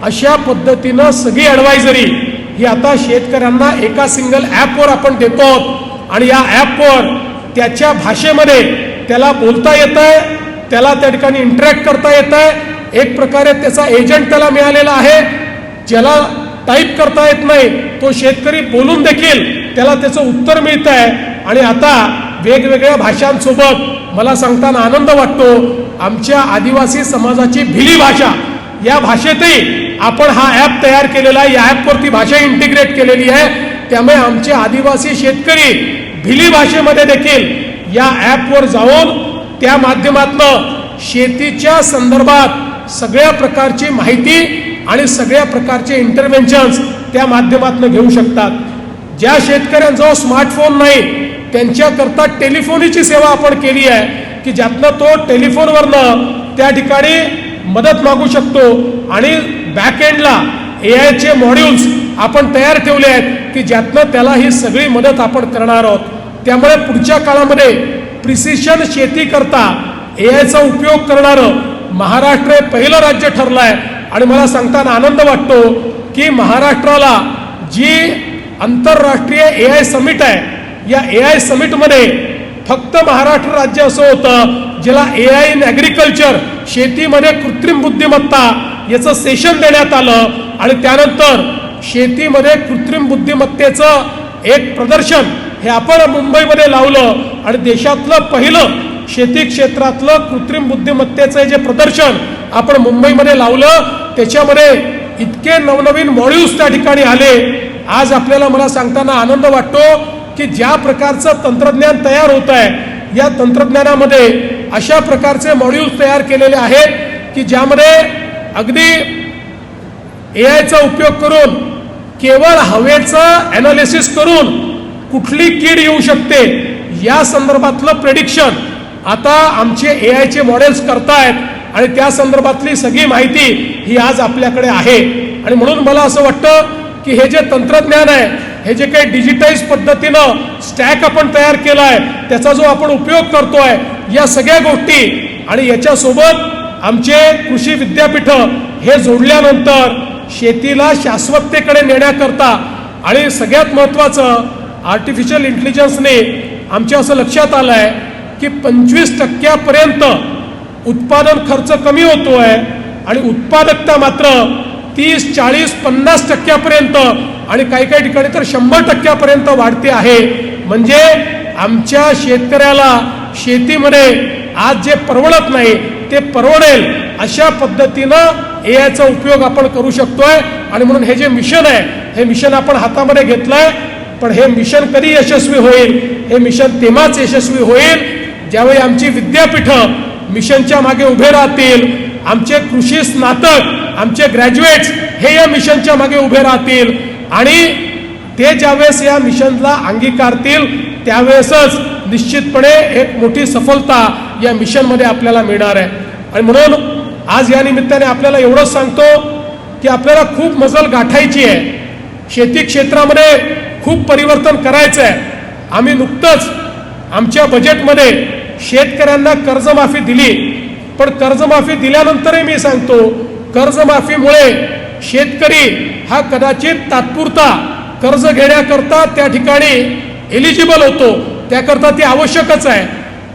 [SPEAKER 12] अशा पद्धतीनं सगळी ॲडवायझरी ही आता शेतकऱ्यांना एका सिंगल ॲपवर आपण देतो आहोत. आणि या ॲपवर त्याच्या भाषेमध्ये त्याला बोलता येतं आहे, त्याला त्या ठिकाणी इंटरॅक्ट करता येतं आहे. एक प्रकारे त्याचा एजंट त्याला मिळालेला आहे. ज्याला टाईप करता येत नाही तो शेतकरी बोलून देखील त्याला त्याचं उत्तर मिळतं आहे. आणि आता वेगवेगळ्या भाषांसोबत मला सांगताना आनंद वाटतो, आमच्या आदिवासी समाजाची भिली भाषा या भाषेतही आपण हा ॲप तयार केलेला आहे. या ॲपवरती भाषा इंटिग्रेट केलेली आहे. त्यामुळे आमचे आदिवासी शेतकरी भिली भाषेमध्ये देखील या ॲपवर जाऊन त्या माध्यमातून शेतीच्या संदर्भात सगळ्या प्रकारची माहिती आणि सगळ्या प्रकारचे इंटरव्हेन्शन्स त्या माध्यमातून घेऊ शकतात. ज्या शेतकऱ्यांजवळ स्मार्टफोन नाही त्यांच्याकरता टेलिफोनीची सेवा आपण केली आहे की ज्यातनं तो टेलिफोनवरनं त्या ठिकाणी मदत मागू शकतो. आणि बॅकएंडला AIचे मॉड्यूल्स आपण तयार ठेवले आहेत की ज्यातनं त्याला ही सगळी मदत आपण करणार आहोत. त्यामुळे पुढच्या काळामध्ये प्रिसिशन शेती करता AIचा उपयोग करणारं महाराष्ट्र हे पहिलं राज्य ठरलं आहे. आणि मला सांगताना आनंद वाटतो की महाराष्ट्राला जी आंतरराष्ट्रीय AI समिट आहे, या AI समिटमध्ये फक्त महाराष्ट्र राज्य असं होतं ज्याला AI इन ॲग्रिकल्चर, शेतीमध्ये कृत्रिम बुद्धिमत्ता याचं सेशन देण्यात आलं. आणि त्यानंतर शेतीमध्ये कृत्रिम बुद्धिमत्तेचं एक प्रदर्शन हे आपण मुंबईमध्ये लावलं. आणि देशातलं पहिलं शेती क्षेत्रातलं कृत्रिम बुद्धिमत्तेचं जे प्रदर्शन आपण मुंबईमध्ये लावलं, त्याच्यामध्ये इतके नवनवीन मॉड्यूल्स त्या ठिकाणी आले. आज आपल्याला मला सांगताना आनंद वाटतो की ज्या प्रकारचं तंत्रज्ञान तयार होत आहे, या तंत्रज्ञानामध्ये अशा प्रकारचे मॉड्यूल्स तयार केलेले आहेत की ज्यामध्ये अगदी AIचा उपयोग करून केवळ हवेचं ॲनालिसिस करून कुठली कीड येऊ शकते या संदर्भातलं प्रेडिक्शन आता आमचे AIचे मॉडेल्स करतायत. आणि त्या संदर्भातली सगळी माहिती ही आज आपल्याकडे आहे. आणि म्हणून मला असं वाटतं की हे जे तंत्रज्ञान आहे, हे जे काही डिजिटाईज पद्धतीनं स्टॅक आपण तयार केला आहे, त्याचा जो आपण उपयोग करतोय, या सगळ्या गोष्टी आणि याच्यासोबत आमचे कृषी विद्यापीठं हे जोडल्यानंतर शेतीला शाश्वततेकडे नेण्याकरता आणि सगळ्यात महत्त्वाचं आर्टिफिशियल इंटेलिजन्सने आमच्या असं लक्षात आलं आहे की 25% उत्पादन खर्च कमी होतो आहे आणि उत्पादकता मात्र 30, 40, 50% आणि काही काही ठिकाणी तर 100% वाढते आहे. म्हणजे आमच्या शेतकऱ्याला शेतीमध्ये आज जे परवडत नाही ते परवडेल अशा पद्धतीनं AIचा उपयोग आपण करू शकतोय. आणि म्हणून हे जे मिशन आहे हे मिशन आपण हातामध्ये घेतलंय. पण हे मिशन कधी यशस्वी होईल? हे मिशन तेव्हाच यशस्वी होईल ज्यावेळी आमची विद्यापीठं मिशनच्या मागे उभे राहतील, आमचे कृषी स्नातक, आमचे ग्रॅज्युएट्स हे या मिशनच्या मागे उभे राहतील आणि ते ज्यावेळेस या मिशनला अंगीकारतील त्यावेळेसच निश्चितपणे एक मोठी सफलता या मिशनमध्ये आपल्याला मिळणार आहे. आणि म्हणून आज या निमित्ताने आपल्याला एवढंच सांगतो की आपल्याला खूप मजल गाठायची आहे. शेती क्षेत्रामध्ये खूप परिवर्तन करायचं आहे. आम्ही नुकतंच आमच्या बजेटमध्ये शेतकऱ्यांना कर्जमाफी दिली. पण कर्जमाफी दिल्यानंतरही मी सांगतो कर्जमाफीमुळे शेतकरी हा कदाचित तात्पुरता कर्ज घेण्याकरता त्या ठिकाणी एलिजिबल होतो, त्याकरता ती आवश्यकच आहे.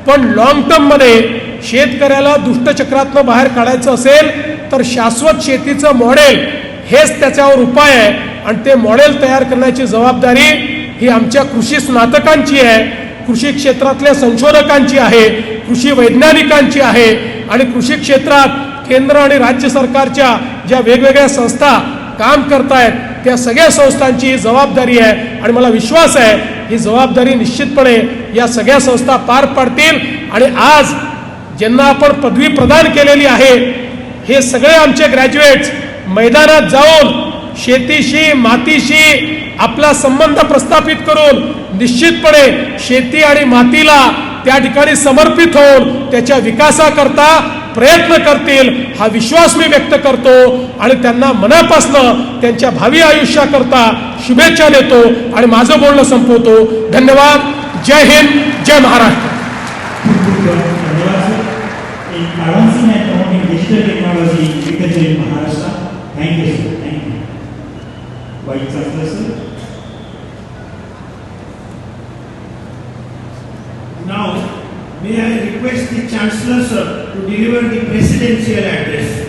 [SPEAKER 12] पण लॉंग टर्ममध्ये शेतकऱ्याला दुष्टचक्रातनं बाहेर काढायचं असेल तर शाश्वत शेतीचं मॉडेल हेच त्याच्यावर उपाय आहे. आणि ते मॉडेल तयार करण्याची जबाबदारी ही आमच्या कृषी स्नातकांची आहे, कृषी क्षेत्रातल्या संशोधकांची आहे, कृषी वैज्ञानिकांची आहे. आणि कृषी क्षेत्रात केंद्र आणि राज्य सरकारच्या ज्या वेगवेगळ्या संस्था काम करतायत त्या सगळ्या संस्थांची ही जबाबदारी आहे. आणि मला विश्वास आहे ही जबाबदारी निश्चितपणे या सगळ्या संस्था पार पाडतील. आणि आज ज्यांना आपण पदवी प्रदान केलेली आहे हे सगळे आमचे ग्रॅज्युएट्स मैदानात जाऊन शेतीशी मातीशी आपला संबंध प्रस्थापित करून निश्चितपणे शेती आणि मातीला त्या ठिकाणी समर्पित होऊन त्याच्या विकासाकरता प्रयत्न करतील हा विश्वास मी व्यक्त करतो. आणि त्यांना मनापासून त्यांच्या भावी आयुष्याकरता शुभेच्छा देतो आणि माझं बोलणं संपवतो. धन्यवाद. जय हिंद, जय Maharashtra.
[SPEAKER 2] In advancing and promoting digital technology because in Maharashtra. Thank you, sir. Thank you. Vice Chancellor, sir.
[SPEAKER 6] Now, may I request the Chancellor, sir, to deliver the presidential address.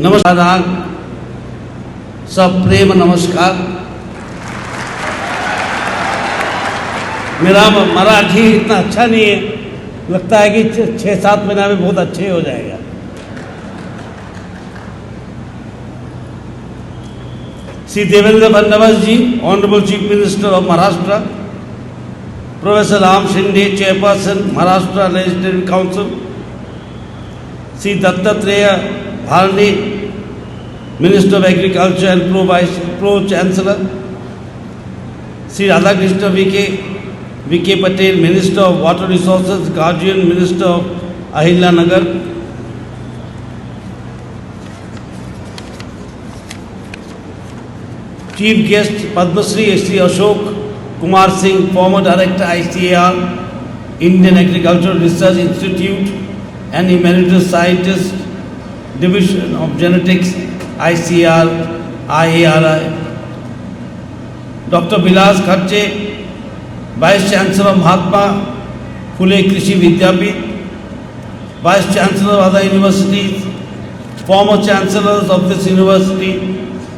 [SPEAKER 13] नमस्कार, सब प्रेम नमस्कार. मेरा मराठी इतना अच्छा नहीं है, लगता है कि 6-7 महीना में बहुत अच्छे हो जाएगा. Shri Devendra Fadnavis ji, honourable chief minister of Maharashtra, professor Ram Shinde, chairperson Maharashtra legislative council, Shri Dattatreya Bharane, minister of agriculture and pro chancellor, Shri Radhakrishna Vikhe Patil, minister of water resources, guardian minister of Ahilyanagar, chief guest Padmashri Shri Ashok Kumar Singh, former director ICAR, Indian agricultural research institute and emeritus scientist, Division of Genetics, ICR, IARI, Dr. Vilas Kharche, Vice Chancellor of Mahatma Phule Krishi Vidyapith, Vice Chancellor of other universities, former Chancellors of this university,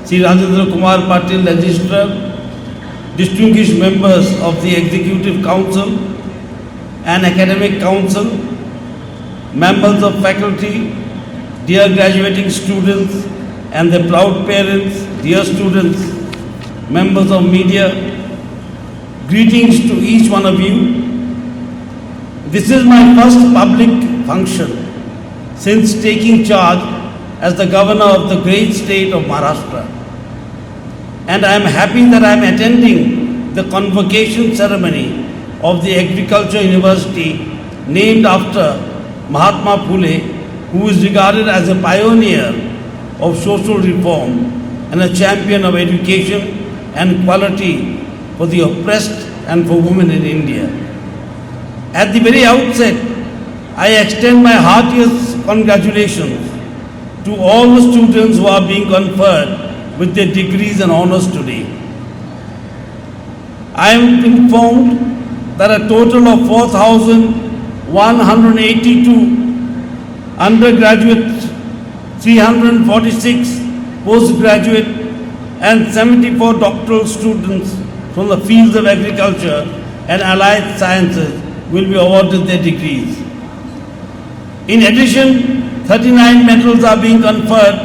[SPEAKER 13] Sri Rajendra Kumar Patil, Registrar, distinguished members of the Executive Council and Academic Council, members of faculty, dear graduating students and their proud parents, dear students, members of media, greetings to each one of you. This is my first public function since taking charge as the governor of the great state of Maharashtra. And I am happy that I am attending the convocation ceremony of the Agriculture University named after Mahatma Phule, who is regarded as a pioneer of social reform and a champion of education and equality for the oppressed and for women in India. At the very outset, I extend my heartiest congratulations to all the students who are being conferred with their degrees and honors today. I am informed that a total of 4,182 undergraduate, 346 postgraduate and 74 doctoral students from the fields of agriculture and allied sciences will be awarded their degrees. In addition, 39 medals are being conferred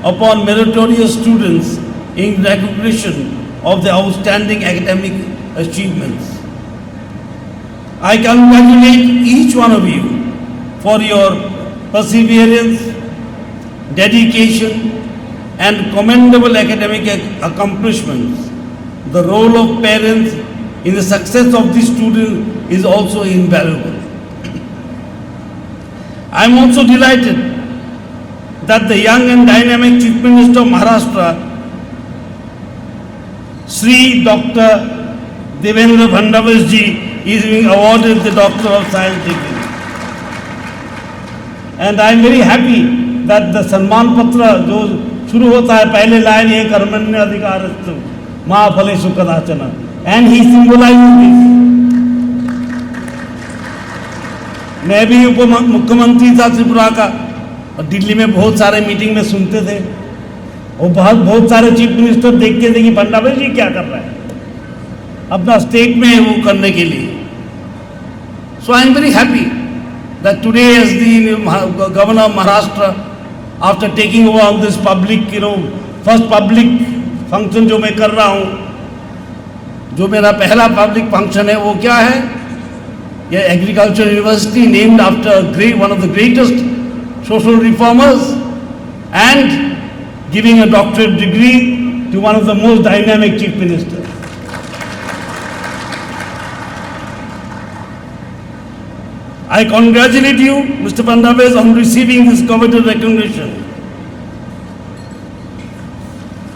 [SPEAKER 13] upon meritorious students in recognition of their outstanding academic achievements. I congratulate each one of you for your perseverance, dedication, and commendable academic accomplishments. The role of parents in the success of these students is also invaluable. I am also delighted that the young and dynamic Chief Minister of Maharashtra, Sri Dr. Devendra Fadnavis ji, is being awarded the Doctor of Science degree. And I am very happy that the Samman Patra जो शुरू होता है पहले line ये कर्मण्य अधिकारस्तु माँ फले सुखदाचना, and he symbolizes this. मैं भी उप मुख्यमंत्री था त्रिपुरा का और दिल्ली में बहुत सारे मीटिंग में सुनते थे और बहुत सारे चीफ मिनिस्टर देखते थे कि फडणवीस जी क्या कर रहे हैं अपना स्टेट में वो करने के लिए. So I am very happy that today as the governor of Maharashtra, after taking over this public, first public function जो मैं कर रहा हूँ, जो मेरा पहला public function है वो क्या है? ये agriculture university named after one of the greatest social reformers and giving a doctorate degree to one of the most dynamic chief ministers. I congratulate you, Mr. Fadnavis, on receiving this coveted recognition.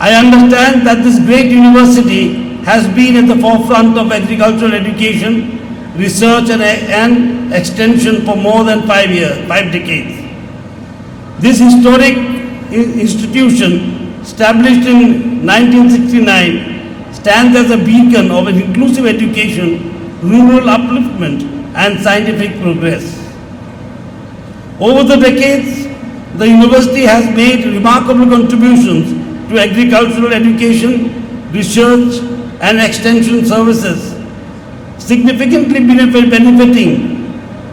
[SPEAKER 13] I understand that this great university has been at the forefront of agricultural education, research and extension for more than 5 decades. This historic institution, established in 1969, stands as a beacon of an inclusive education, rural upliftment, and scientific progress. Over the decades, the university has made remarkable contributions to agricultural education, research, and extension services, significantly benefiting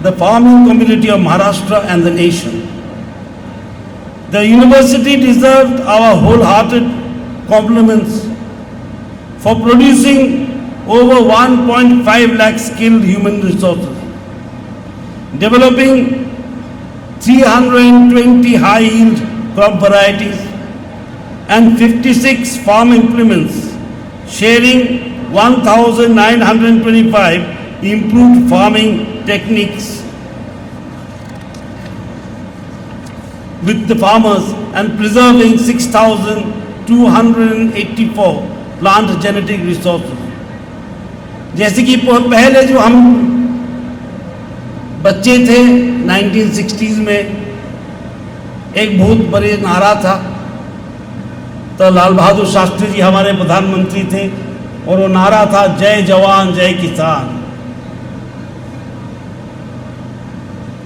[SPEAKER 13] the farming community of Maharashtra and the nation. The university deserved our wholehearted compliments for producing over 1.5 lakh skilled human resources, developing 320 high-yield crop varieties and 56 farm implements, sharing 1,925 improved farming techniques with the farmers and preserving 6,284 plant genetic resources. जैसे कि पहले जो हम बच्चे थे 1960s में एक बहुत बड़े नारा था, तो लाल बहादुर शास्त्री जी हमारे प्रधानमंत्री थे और वो नारा था जय जवान जय किसान.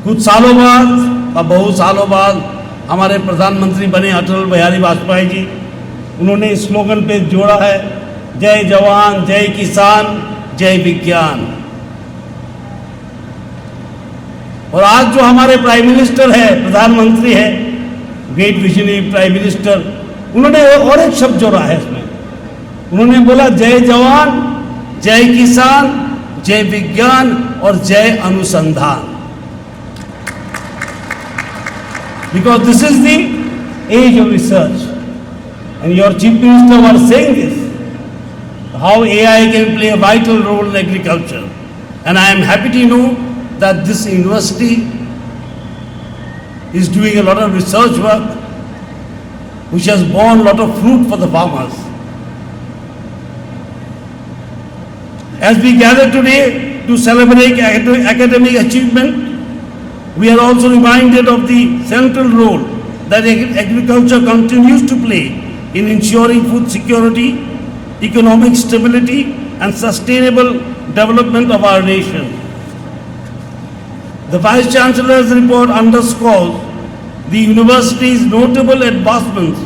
[SPEAKER 13] कुछ सालों बाद बहुत सालों बाद हमारे प्रधानमंत्री बने अटल बिहारी वाजपेयी जी, उन्होंने इस स्लोगन पे जोड़ा है जय जवान जय किसान जय विज्ञान. और आज जो हमारे प्राइम मिनिस्टर है, प्रधानमंत्री है, ग्रेट विजनरी प्राइम मिनिस्टर, उन्होंने और एक शब्द जोड़ा है इसमें. उन्होंने बोला जय जवान जय किसान जय विज्ञान और जय अनुसंधान. Because this is the age of research, and your chief minister was saying this, how AI can play a vital role in agriculture. And I am happy to know that this university is doing a lot of research work which has borne a lot of fruit for the farmers. As we gather today to celebrate academic achievement, we are also reminded of the central role that agriculture continues to play in ensuring food security, economic stability, and sustainable development of our nation. The Vice Chancellor's report underscores the university's notable advancements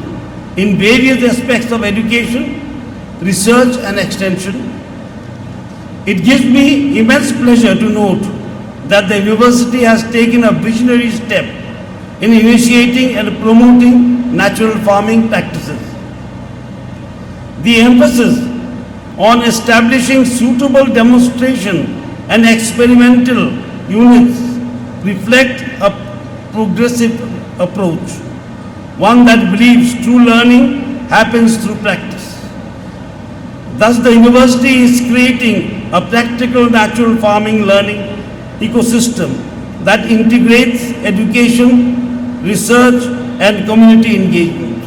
[SPEAKER 13] in various aspects of education, research, and extension. It gives me immense pleasure to note that the university has taken a visionary step in initiating and promoting natural farming practices. The emphasis on establishing suitable demonstration and experimental units reflect a progressive approach, one that believes true learning happens through practice. Thus, the university is creating a practical natural farming learning ecosystem that integrates education, research, and community engagement.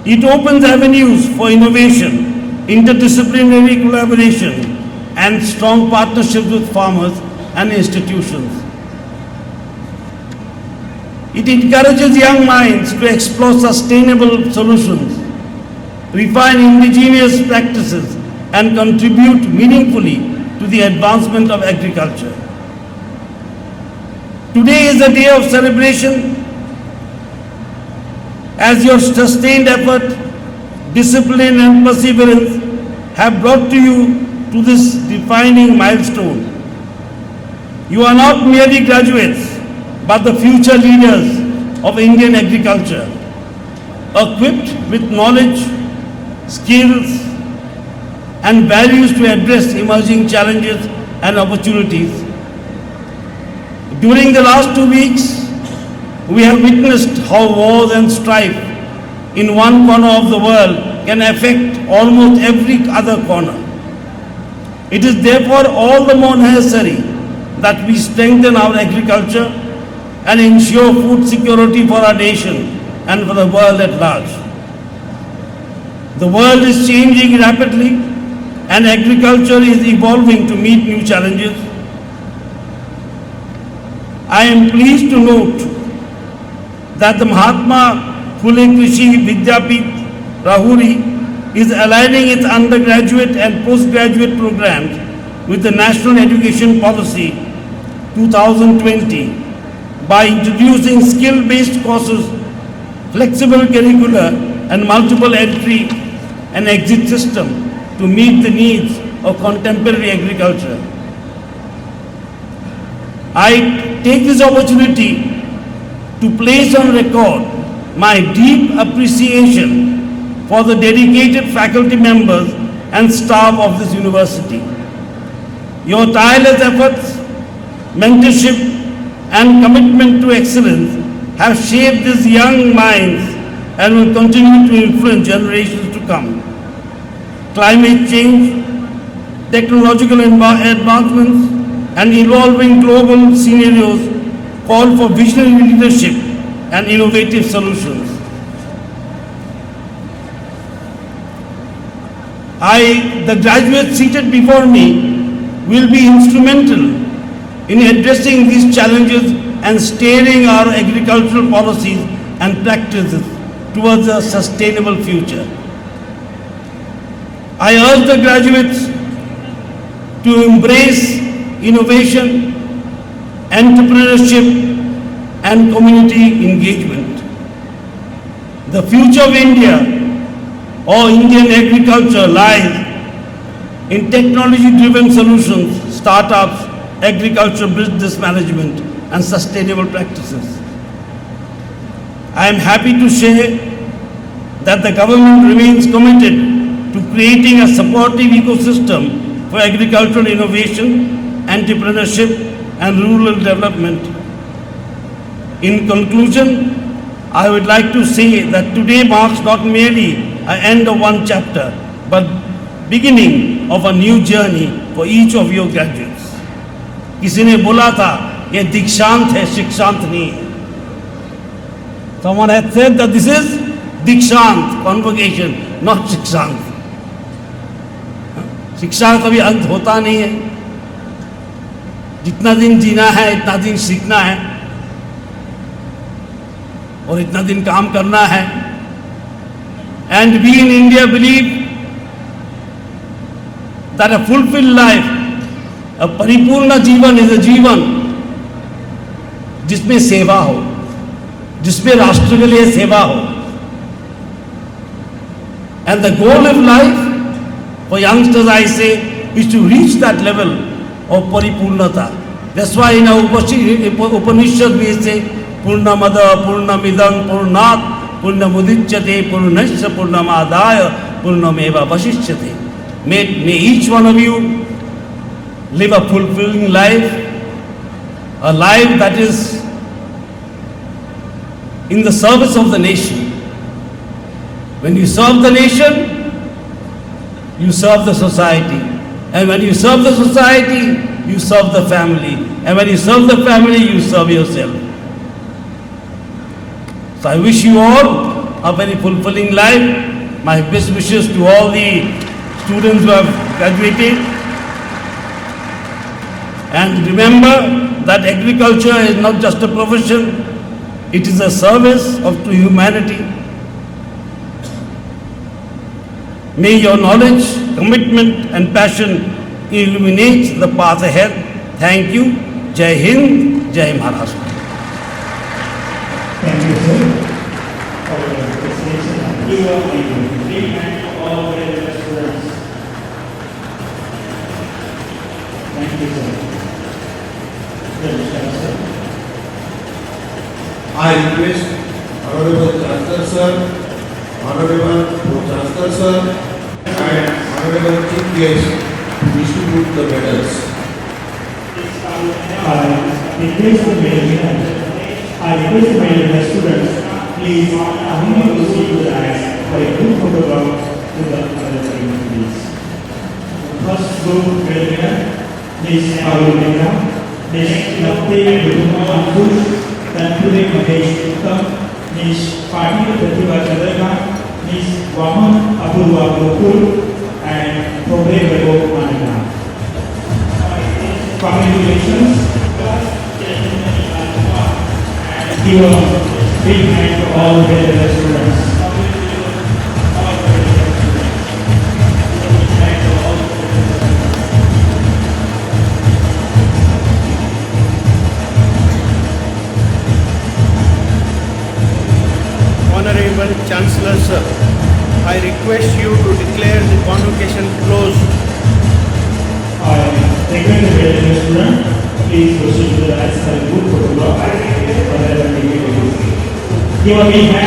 [SPEAKER 13] It opens avenues for innovation, interdisciplinary collaboration, and strong partnerships with farmers and institutions. It encourages young minds to explore sustainable solutions, refine indigenous practices, and contribute meaningfully to the advancement of agriculture. Today is a day of celebration as your sustained effort, discipline, and perseverance have brought you to this defining milestone. You are not merely graduates, but the future leaders of Indian agriculture, equipped with knowledge, skills, and values to address emerging challenges and opportunities. During the last 2 weeks, we have witnessed how wars and strife in one corner of the world can affect almost every other corner. It is therefore all the more necessary that we strengthen our agriculture and ensure food security for our nation and for the world at large. The world is changing rapidly and agriculture is evolving to meet new challenges. I am pleased to note that the Mahatma Phule Krishi Vidyapith Rahuri is aligning its undergraduate and postgraduate programs with the National Education Policy 2020 by introducing skill-based courses, flexible curricula, and multiple entry and exit system to meet the needs of contemporary agriculture. I take this opportunity to place on record my deep appreciation for the dedicated faculty members and staff of this university. Your tireless efforts, mentorship, and commitment to excellence have shaped these young minds and will continue to influence generations to come. Climate change, technological advancements, and evolving global scenarios call for visionary leadership and innovative solutions. The graduates seated before me will be instrumental in addressing these challenges and steering our agricultural policies and practices towards a sustainable future. I urge the graduates to embrace innovation, entrepreneurship, and community engagement. The future of India or Indian agriculture lies in technology-driven solutions, startups, agriculture business management, and sustainable practices. I am happy to share that the government remains committed to creating a supportive ecosystem for agricultural innovation, entrepreneurship, and rural development. In conclusion, I would like to say that today marks not merely an end of one chapter, but beginning of a new journey for each of your graduates. किसी ने बोला था ये दीक्षांत है, शिक्षांत नहीं है. Someone has said that this is Dikshant convocation, not Shikshant. शिक्षा का कभी अंत होता नहीं है. जितना दिन जीना है इतना दिन सीखना है और इतना दिन काम करना है. And we in India believe that a fulfilled life, a परिपूर्ण जीवन is a जीवन जिसमें सेवा हो, जिसमें राष्ट्र के लिए सेवा हो. And the goal of life for youngsters, I say, is to reach that level of paripurnata. That's why in our Upanishad we say, Purnamada, Purnamidam, Purnat, Purnamudichyate, Purnasya, Purnamadaya, Purnameva Vasishyate. May each one of you live a fulfilling life, a life that is in the service of the nation. When you serve the nation, you serve the society. And when you serve the society, you serve the family. And when you serve the family, you serve yourself. So I wish you all a very fulfilling life. My best wishes to all the students who have graduated. And remember that agriculture is not just a profession, it is a service to humanity. May your knowledge, commitment and passion illuminate the path ahead. Thank you. Jai Hind, Jai Maharashtra.
[SPEAKER 2] Thank you, sir, for your presentation. You are a big hand for all the students. Thank you, sir.
[SPEAKER 4] I request Honorable Chancellor Sir, Honorable Pro-Chancellor Sir, and Honorable Chief Guest to distribute the medals.
[SPEAKER 2] I request the medical students, please only proceed to the dais for a group photograph to the other team, please. First group medical, please follow me now. Next, Navdev Ruduma Ankush, then Pune Mahesh Uttam, Ms. Patil Pratibha Chandraka, Ms. Vaman Apurva Gokul, and Prabhay Vaibhav Manana. Congratulations. Give a big hand to all the students.
[SPEAKER 5] Honorable Chancellor Sir, I request you to declare the convocation closed.
[SPEAKER 2] I request the medical student, please proceed to the dais for a group photograph. Give a big hand.